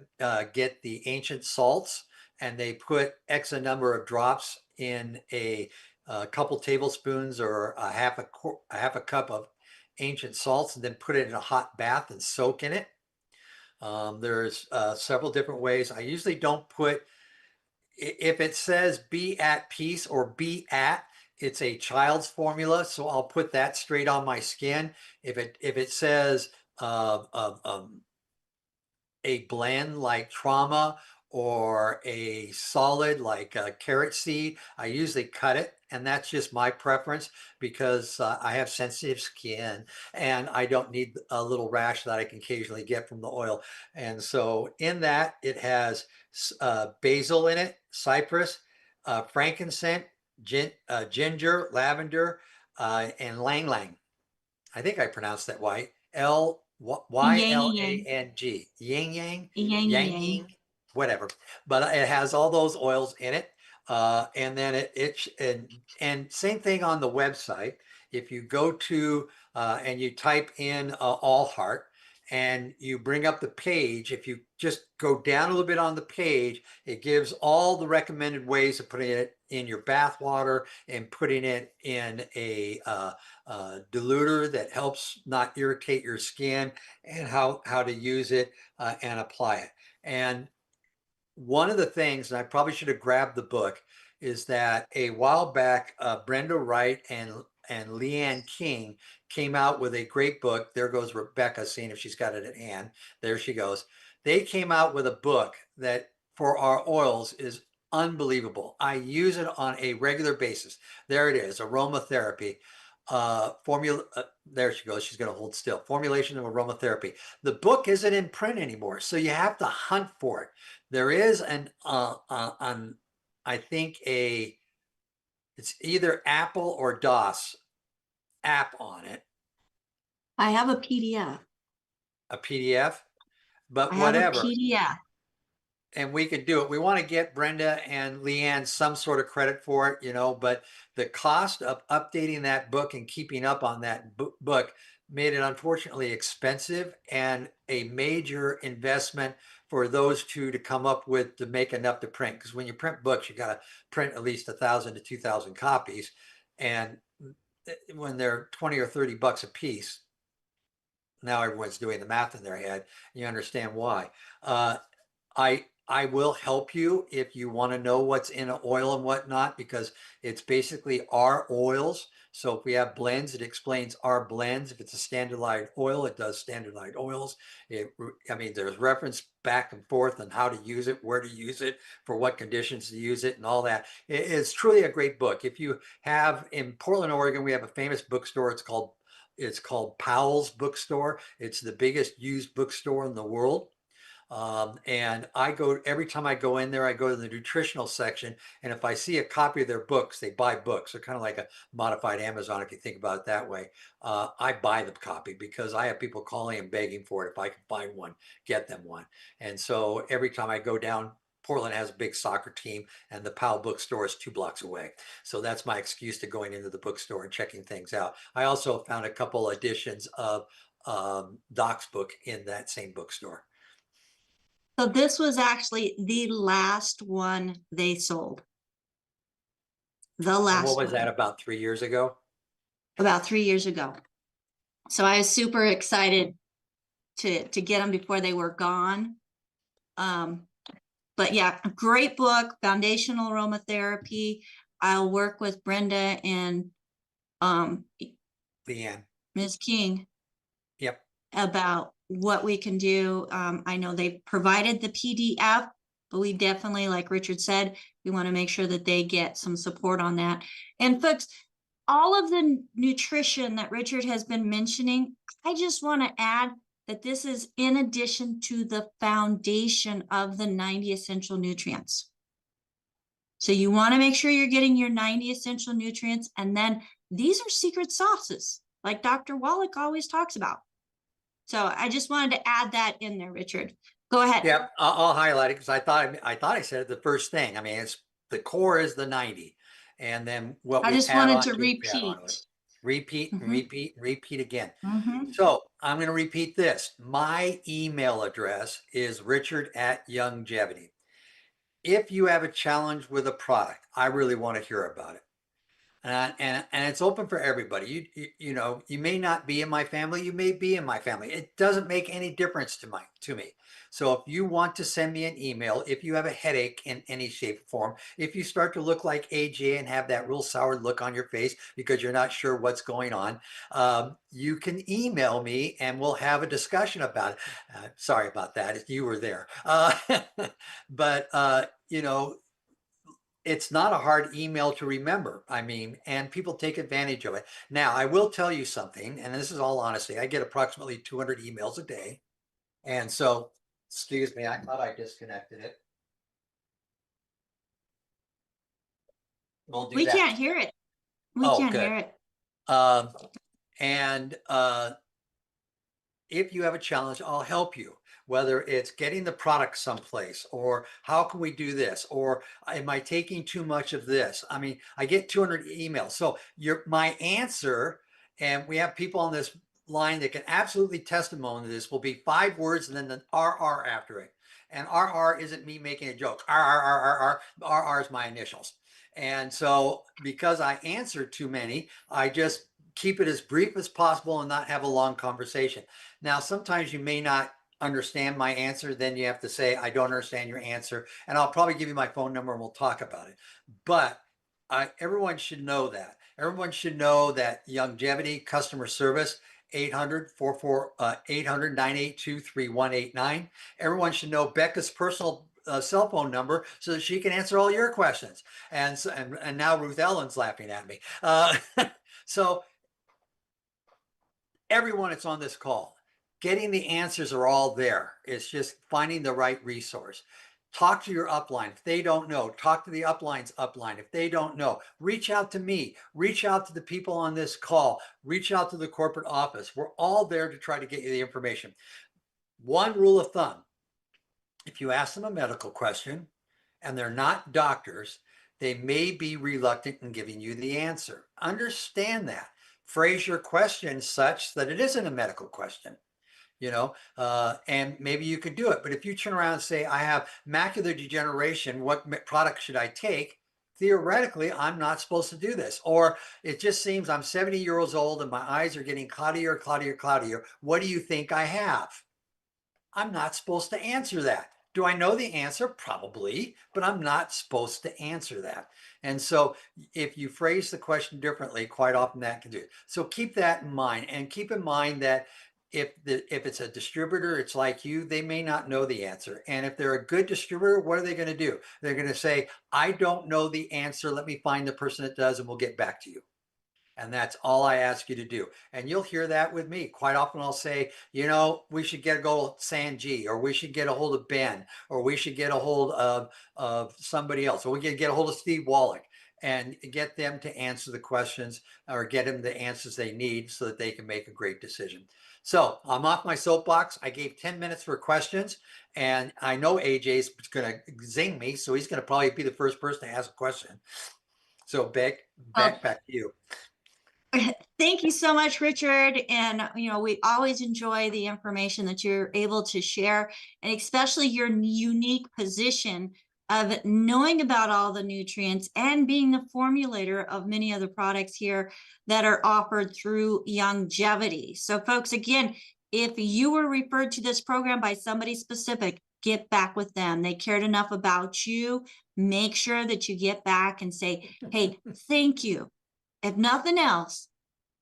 get the ancient salts and they put X a number of drops in a couple tablespoons or a half a cup of ancient salts and then put it in a hot bath and soak in it. There's several different ways. I usually don't put, if it says be at peace or be at, it's a child's formula, so I'll put that straight on my skin. If it says a blend like trauma or a solid like a carrot seed, I usually cut it, and that's just my preference because I have sensitive skin and I don't need a little rash that I can occasionally get from the oil. And so in that, it has basil in it, cypress, frankincense, ginger, lavender, and lang lang. I think I pronounced that right. YLANG, yin yang, Yang yang yang. ying, whatever. But it has all those oils in it. And then and same thing on the website. If you go to and you type in All Heart and you bring up the page, if you just go down a little bit on the page, it gives all the recommended ways of putting it in your bath water and putting it in a diluter that helps not irritate your skin, and how to use it and apply it. And one of the things, and I probably should have grabbed the book, is that a while back, Brenda Wright and Leanne King came out with a great book. There goes Rebecca, seeing if she's got it at hand. There she goes. They came out with a book that for our oils is unbelievable. I use it on a regular basis. There it is, aromatherapy. There she goes. She's going to hold still. Formulation of aromatherapy. The book isn't in print anymore, so you have to hunt for it. There is I think it's either Apple or DOS app on it. I have a PDF. A PDF, but I have whatever. a PDF. And we could do it. We want to get Brenda and Leanne some sort of credit for it, you know, but the cost of updating that book and keeping up on that book made it unfortunately expensive and a major investment for those two to come up with to make enough to print. Because when you print books, you got to print at least 1,000 to 2,000 copies. And when they're 20 or 30 bucks a piece, now everyone's doing the math in their head. You understand why. I will help you if you want to know what's in an oil and whatnot, because it's basically our oils. So if we have blends, it explains our blends. If it's a standardized oil, it does standardized oils. I mean, there's reference back and forth on how to use it, where to use it, for what conditions to use it, and all that. It's truly a great book. If you have, in Portland, Oregon, we have a famous bookstore. It's called Powell's Bookstore. It's the biggest used bookstore in the world. And every time I go in there, I go to the nutritional section. And if I see a copy of their books, they buy books. They're kind of like a modified Amazon, if you think about it that way. I buy the copy because I have people calling and begging for it. If I can find one, get them one. And so every time I go down, Portland has a big soccer team and the Powell bookstore is 2 blocks away. So that's my excuse to going into the bookstore and checking things out. I also found a couple editions of Doc's book in that same bookstore. So this was actually the last one they sold. The last And what was one. that, about 3 years ago? About 3 years ago. So I was super excited to get them before they were gone. But yeah, great book, Foundational Aromatherapy. I'll work with Brenda and Leanne. Ms. King. Yep. About what we can do. I know they provided the PDF, but we definitely, like Richard said, we want to make sure that they get some support on that. And folks, all of the nutrition that Richard has been mentioning, I just want to add that this is in addition to the foundation of the 90 essential nutrients. So you want to make sure you're getting your 90 essential nutrients. And then these are secret sauces, like Dr. Wallach always talks about. So I just wanted to add that in there, Richard. Go ahead. Yeah, I'll highlight it because I thought I said it the first thing. I mean, it's the core is the 90, and then what I we just add wanted on to to it, we add on to it. repeat. Repeat, Mhm. repeat, repeat again. Mhm. So I'm going to repeat this. My email address is richard@Youngevity. If you have a challenge with a product, I really want to hear about it. And it's open for everybody. You know, you may not be in my family, you may be in my family. It doesn't make any difference to me. So if you want to send me an email, if you have a headache in any shape or form, if you start to look like AJ and have that real sour look on your face because you're not sure what's going on, you can email me and we'll have a discussion about it. Sorry about that if you were there. But you know, it's not a hard email to remember. I mean, and people take advantage of it. Now, I will tell you something, and this is all honesty. I get approximately 200 emails a day. And so, excuse me, I thought I disconnected it. We'll do We that. can't hear it. We Oh, can't good. hear it. And if you have a challenge, I'll help you. Whether it's getting the product someplace, or how can we do this, or am I taking too much of this? I mean, I get 200 emails. So my answer, and we have people on this line that can absolutely testimony to this, will be 5 words and then the RR after it. And RR isn't me making a joke. RR is my initials. And so because I answer too many, I just keep it as brief as possible and not have a long conversation. Now, sometimes you may not understand my answer, then you have to say, I don't understand your answer. And I'll probably give you my phone number and we'll talk about it. But everyone should know that. Everyone should know that Youngevity customer service, 800-982-3189. Everyone should know Becca's personal cell phone number so that she can answer all your questions. And now Ruth Ellen's laughing at me. So everyone that's on this call, getting the answers are all there. It's just finding the right resource. Talk to your upline. If they don't know, talk to the upline's upline. If they don't know, reach out to me, reach out to the people on this call, reach out to the corporate office. We're all there to try to get you the information. One rule of thumb, if you ask them a medical question and they're not doctors, they may be reluctant in giving you the answer. Understand that. Phrase your question such that it isn't a medical question, you know, and maybe you could do it. But if you turn around and say, I have macular degeneration, what product should I take? Theoretically, I'm not supposed to do this. Or it just seems I'm 70 years old and my eyes are getting cloudier, cloudier, cloudier. What do you think I have? I'm not supposed to answer that. Do I know the answer? Probably, but I'm not supposed to answer that. And so if you phrase the question differently, quite often that can do it. So keep that in mind, and keep in mind that if it's a distributor, it's like you, they may not know the answer. And if they're a good distributor, what are they going to do? They're going to say, I don't know the answer. Let me find the person that does, and we'll get back to you. And that's all I ask you to do. And you'll hear that with me. Quite often I'll say, you know, we should get a hold of Tangy, or we should get a hold of Ben, or we should get a hold of somebody else, or we can get a hold of Steve Wallach and get them to answer the questions, or get them the answers they need so that they can make a great decision. So I'm off my soapbox. I gave 10 minutes for questions, and I know AJ's going to zing me, so he's going to probably be the first person to ask a question. So back to you. Thank you so much, Richard. And, you know, we always enjoy the information that you're able to share, and especially your unique position of knowing about all the nutrients and being the formulator of many other products here that are offered through Youngevity. So folks, again, if you were referred to this program by somebody specific, get back with them. They cared enough about you. Make sure that you get back and say, hey, thank you. If nothing else,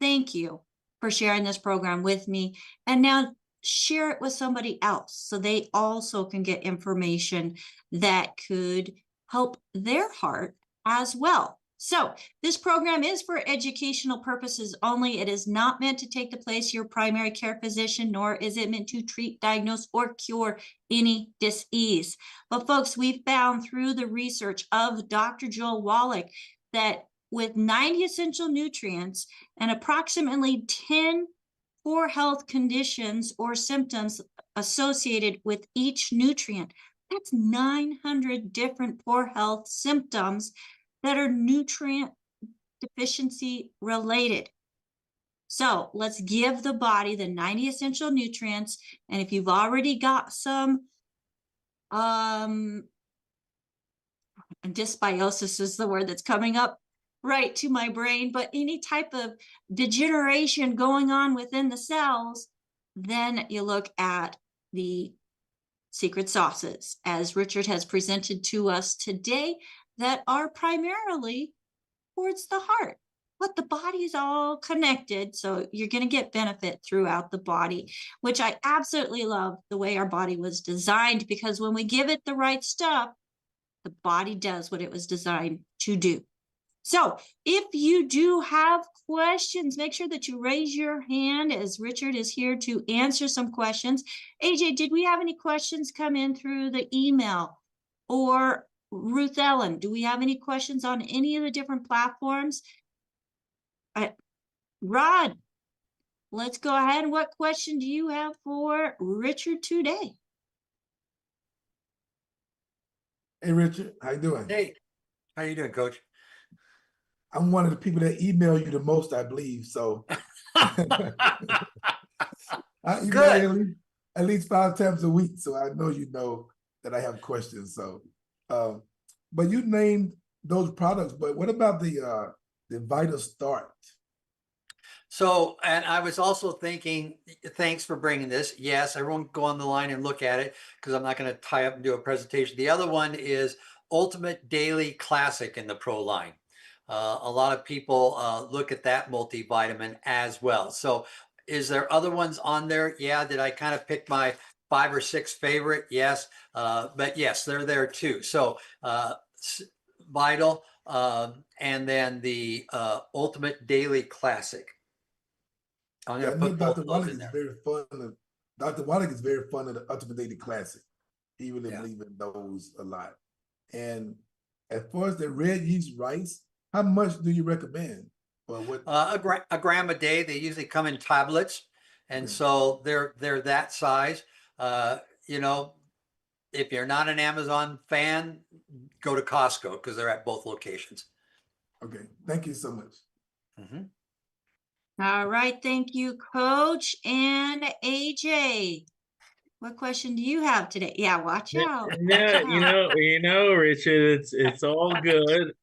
thank you for sharing this program with me. And now share it with somebody else so they also can get information that could help their heart as well. So this program is for educational purposes only. It is not meant to take the place of your primary care physician, nor is it meant to treat, diagnose, or cure any disease. But folks, we've found through the research of Dr. Joel Wallach that with 90 essential nutrients and approximately 10 poor health conditions or symptoms associated with each nutrient. That's 900 different poor health symptoms that are nutrient deficiency related. So let's give the body the 90 essential nutrients. And if you've already got some, and dysbiosis is the word that's coming up right to my brain, but any type of degeneration going on within the cells, then you look at the secret sauces, as Richard has presented to us today, that are primarily towards the heart. But the body is all connected, so you're going to get benefit throughout the body, which I absolutely love the way our body was designed, because when we give it the right stuff, the body does what it was designed to do. So if you do have questions, make sure that you raise your hand, as Richard is here to answer some questions. AJ, did we have any questions come in through the email? Or Ruth Ellen, do we have any questions on any of the different platforms? Rod, let's go ahead. What question do you have for Richard today? Hey, Richard, how you doing? Hey, how you doing, Coach? I'm one of the people that email you the most, I believe. So, I email Good. you at least 5 times a week, so I know you know that I have questions. So, but you named those products. But what about the Vital Start? So, and I was also thinking, thanks for bringing this. Yes, everyone go on the line and look at it, because I'm not going to tie up and do a presentation. The other one is Ultimate Daily Classic in the Pro line. A lot of people look at that multivitamin as well. So is there other ones on there? Yeah. Did I kind of pick my 5 or 6 favorite? Yes. But yes, they're there too. So Vital, and then the Ultimate Daily Classic. I'm Yeah, going I to know put both Dr. of those Wallach in is there. very fun. Dr. Wallach is very fun of the Ultimate Daily Classic. He really Yeah. believes in those a lot. And as far as the red yeast rice, how much do you recommend? Or what? A gram a day. They usually come in tablets, and Okay. so they're that size. You know, if you're not an Amazon fan, go to Costco, because they're at both locations. Okay, thank you so much. Mm-hmm. All right, thank you, Coach. And AJ, what question do you have today? Yeah, watch out. Yeah, Watch out. you know, Richard, it's all good.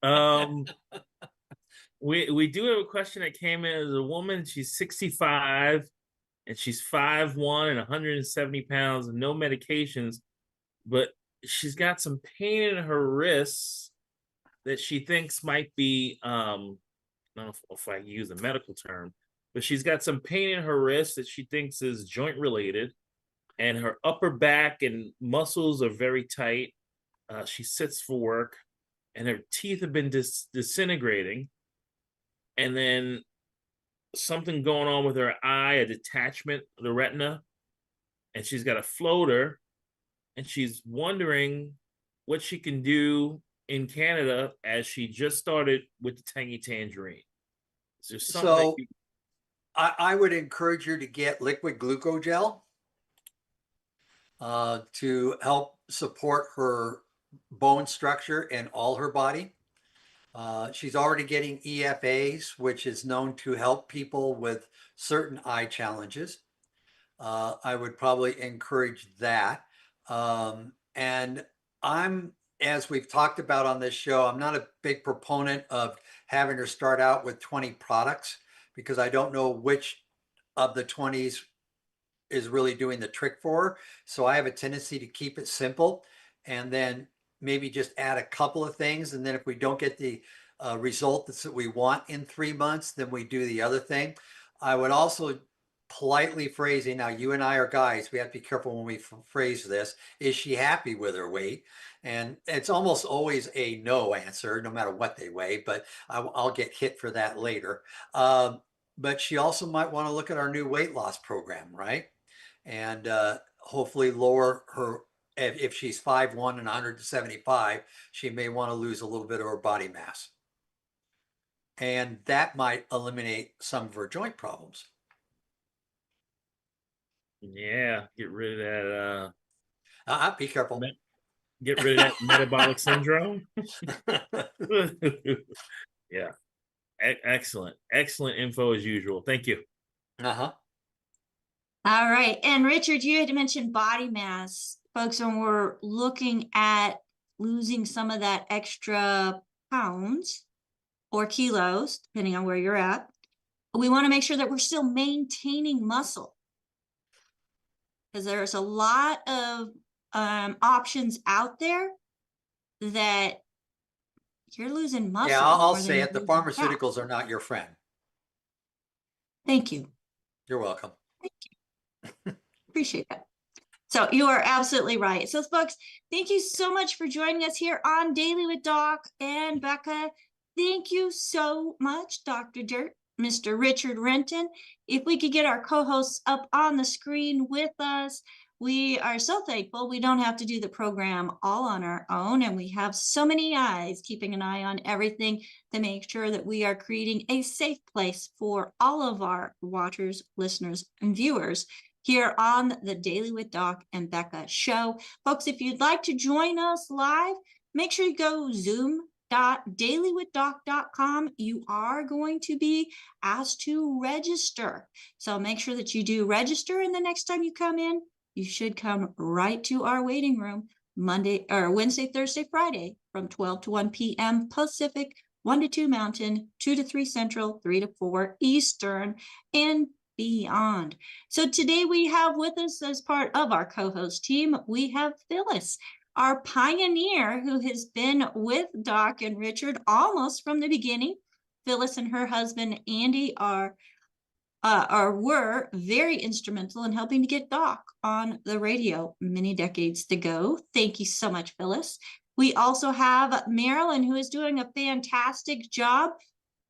We do have a question that came in as a woman. She's 65 and she's 5'1" and 170 pounds and no medications, but she's got some pain in her wrists that she thinks might be I don't know if I can use a medical term, but she's got some pain in her wrist that she thinks is joint related, and her upper back and muscles are very tight. She sits for work, and her teeth have been disintegrating. And then something going on with her eye, a detachment of the retina, and she's got a floater, and she's wondering what she can do in Canada, as she just started with the Tangy Tangerine. Is there something So I would encourage you to get liquid glucogel to help support her bone structure in all her body. She's already getting EFAs, which is known to help people with certain eye challenges. I would probably encourage that. And as we've talked about on this show, I'm not a big proponent of having her start out with 20 products, because I don't know which of the 20s is really doing the trick for her. So I have a tendency to keep it simple, and then maybe just add a couple of things. And then if we don't get the result that we want in 3 months, then we do the other thing. I would also politely phrasing, now you and I are guys, we have to be careful when we phrase this, is she happy with her weight? And it's almost always a no answer, no matter what they weigh, but I'll get hit for that later. But she also might want to look at our new weight loss program, right? And hopefully lower her, if she's 5'1" and 175, she may want to lose a little bit of her body mass. And that might eliminate some of her joint problems. Yeah, get rid of that. Be careful. Get rid of that metabolic syndrome. Yeah, excellent info as usual. Thank you. Uh-huh. All right. And Richard, you had mentioned body mass. Folks, when we're looking at losing some of that extra pounds or kilos, depending on where you're at, we want to make sure that we're still maintaining muscle. Because there's a lot of options out there that you're losing muscle. Yeah, I'll more than say you're it. The losing fat. pharmaceuticals are not your friend. Thank you. You're welcome. Appreciate that. So you are absolutely right. So folks, thank you so much for joining us here on Daily with Doc and Becca. Thank you so much, Dr. Dirt, Mr. Richard Renton. If we could get our co-hosts up on the screen with us, we are so thankful we don't have to do the program all on our own, and we have so many eyes keeping an eye on everything to make sure that we are creating a safe place for all of our watchers, listeners, and viewers here on the Daily with Doc and Becca show. Folks, if you'd like to join us live, make sure you go zoom.dailywithdoc.com. You are going to be asked to register. So make sure that you do register, and the next time you come in, you should come right to our waiting room Monday or Wednesday, Thursday, Friday from 12 to 1 p.m. Pacific, 1 to 2 Mountain, 2 to 3 Central, 3 to 4 Eastern, and beyond. So today we have with us, as part of our co-host team, we have Phyllis, our pioneer who has been with Doc and Richard almost from the beginning. Phyllis and her husband Andy were very instrumental in helping to get Doc on the radio many decades ago. Thank you so much, Phyllis. We also have Marilyn, who is doing a fantastic job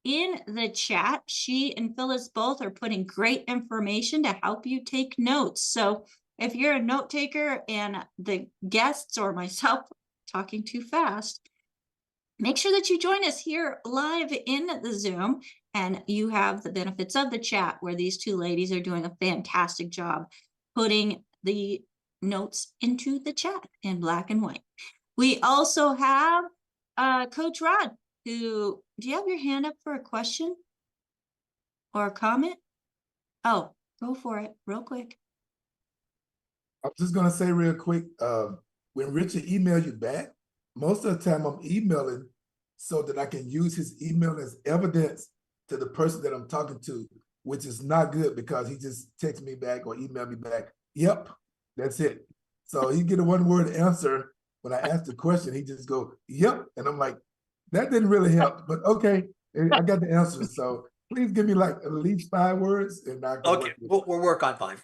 in the chat. She and Phyllis both are putting great information to help you take notes. So if you're a note taker and the guests or myself talking too fast, make sure that you join us here live in the Zoom, and you have the benefits of the chat, where these two ladies are doing a fantastic job putting the notes into the chat in black and white. We also have Coach Rod, who, do you have your hand up for a question or a comment? Oh, go for it real quick. I'm just gonna say real quick, when Richard emailed you back, most of the time I'm emailing so that I can use his email as evidence to the person that I'm talking to, which is not good, because he just texts me back or email me back, yep, that's it. So he get a one-word answer. When I ask the question, he just go, yep. And I'm like, that didn't really help, but okay, I got the answer. So please give me like at least 5 words, and I can Okay, we'll work on 5.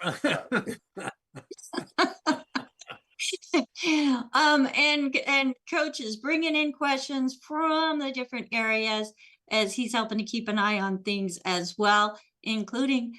And Coach is bringing in questions from the different areas as he's helping to keep an eye on things as well, including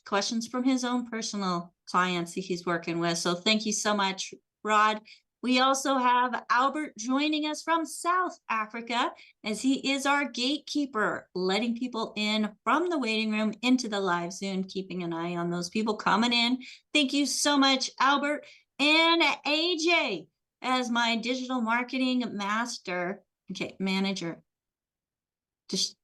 questions from his own personal clients that he's working with. So thank you so much, Rod. We also have Albert joining us from South Africa, as he is our gatekeeper, letting people in from the waiting room into the live Zoom, keeping an eye on those people coming in. Thank you so much, Albert. And AJ, as my digital marketing manager. Just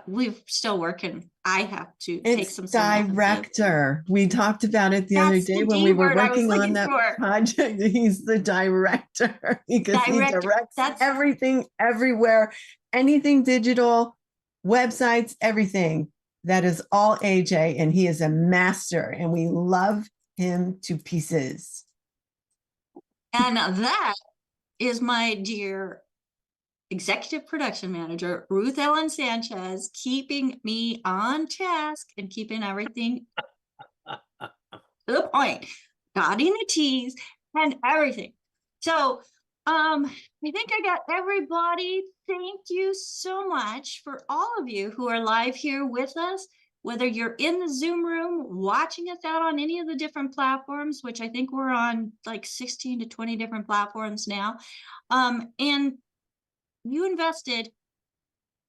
we're still working. I have to take some director. We talked about it the other day when we were working on that project. He's the director because he directs everything, everywhere, anything digital, websites, everything. That is all AJ, and he is a master, and we love him to pieces. And that is my dear executive production manager, Ruth Ellen Sanchez, keeping me on task and keeping everything to the point, dotting the T's and everything. So I think I got everybody. Thank you so much for all of you who are live here with us, whether you're in the Zoom room, watching us out on any of the different platforms, which I think we're on like 16 to 20 different platforms now. And you invested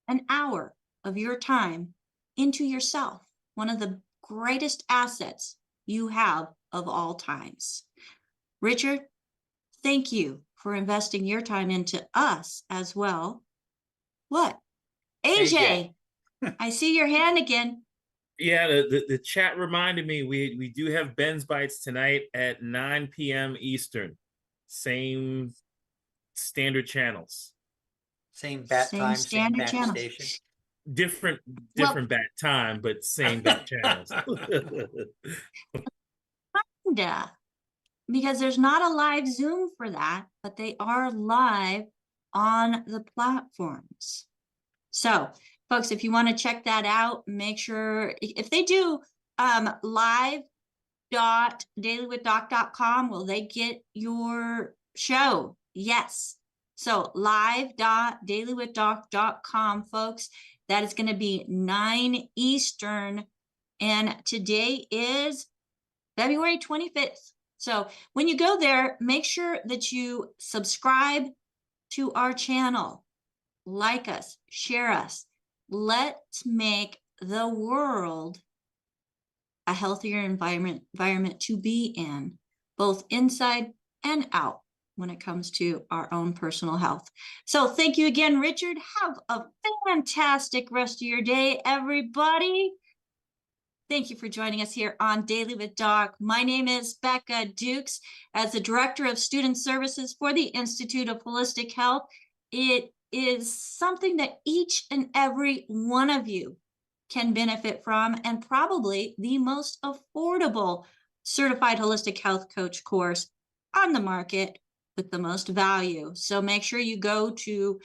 an hour of your time into yourself, one of the greatest assets you have of all times. Richard, thank you for investing your time into us as well. What? AJ, I see your hand again. Yeah, the chat reminded me we do have Ben's Bites tonight at 9 p.m. Eastern. Same standard channels. Same bat time, same bat channels. station. Different bat time, but same bat channels. Kinda, because there's not a live Zoom for that, but they are live on the platforms. So, folks, if you want to check that out, make sure if they do live.dailywithdoc.com, will they get your show? Yes. So live.dailywithdoc.com, folks. That is going to be 9 Eastern. And today is February 25th. So when you go there, make sure that you subscribe to our channel, like us, share us. Let's make the world a healthier environment to be in, both inside and out when it comes to our own personal health. So thank you again, Richard. Have a fantastic rest of your day, everybody. Thank you for joining us here on Daily with Doc. My name is Becca Dukes. As the Director of Student Services for the Institute of Holistic Health, it is something that each and every one of you can benefit from, and probably the most affordable certified holistic health coach course on the market with the most value. So make sure you go to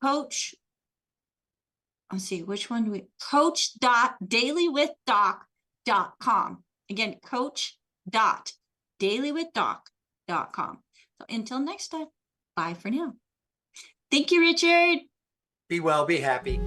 coach.dailywithdoc.com. Again, coach.dailywithdoc.com. So until next time, bye for now. Thank you, Richard. Be well, be happy.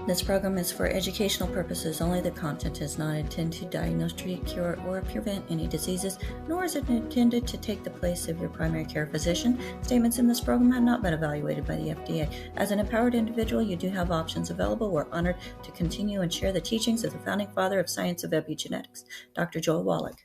This program is for educational purposes only. The content is not intended to diagnose, treat, cure, or prevent any diseases, nor is it intended to take the place of your primary care physician. Statements in this program have not been evaluated by the FDA. As an empowered individual, you do have options available. We're honored to continue and share the teachings of the founding father of science of epigenetics, Dr. Joel Wallach.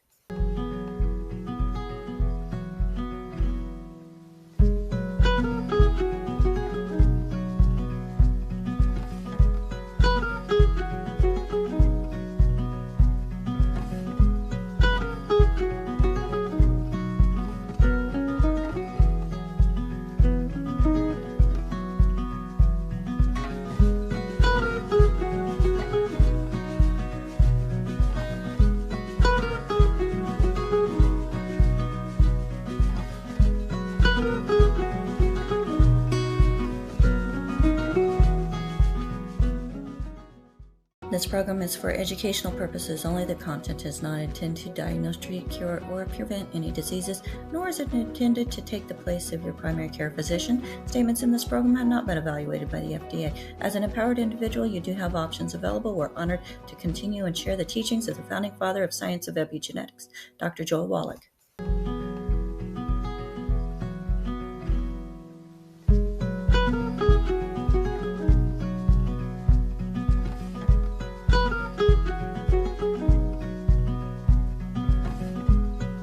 This program is for educational purposes only. The content is not intended to diagnose, treat, cure, or prevent any diseases, nor is it intended to take the place of your primary care physician. Statements in this program have not been evaluated by the FDA. As an empowered individual, you do have options available. We're honored to continue and share the teachings of the founding father of science of epigenetics, Dr. Joel Wallach.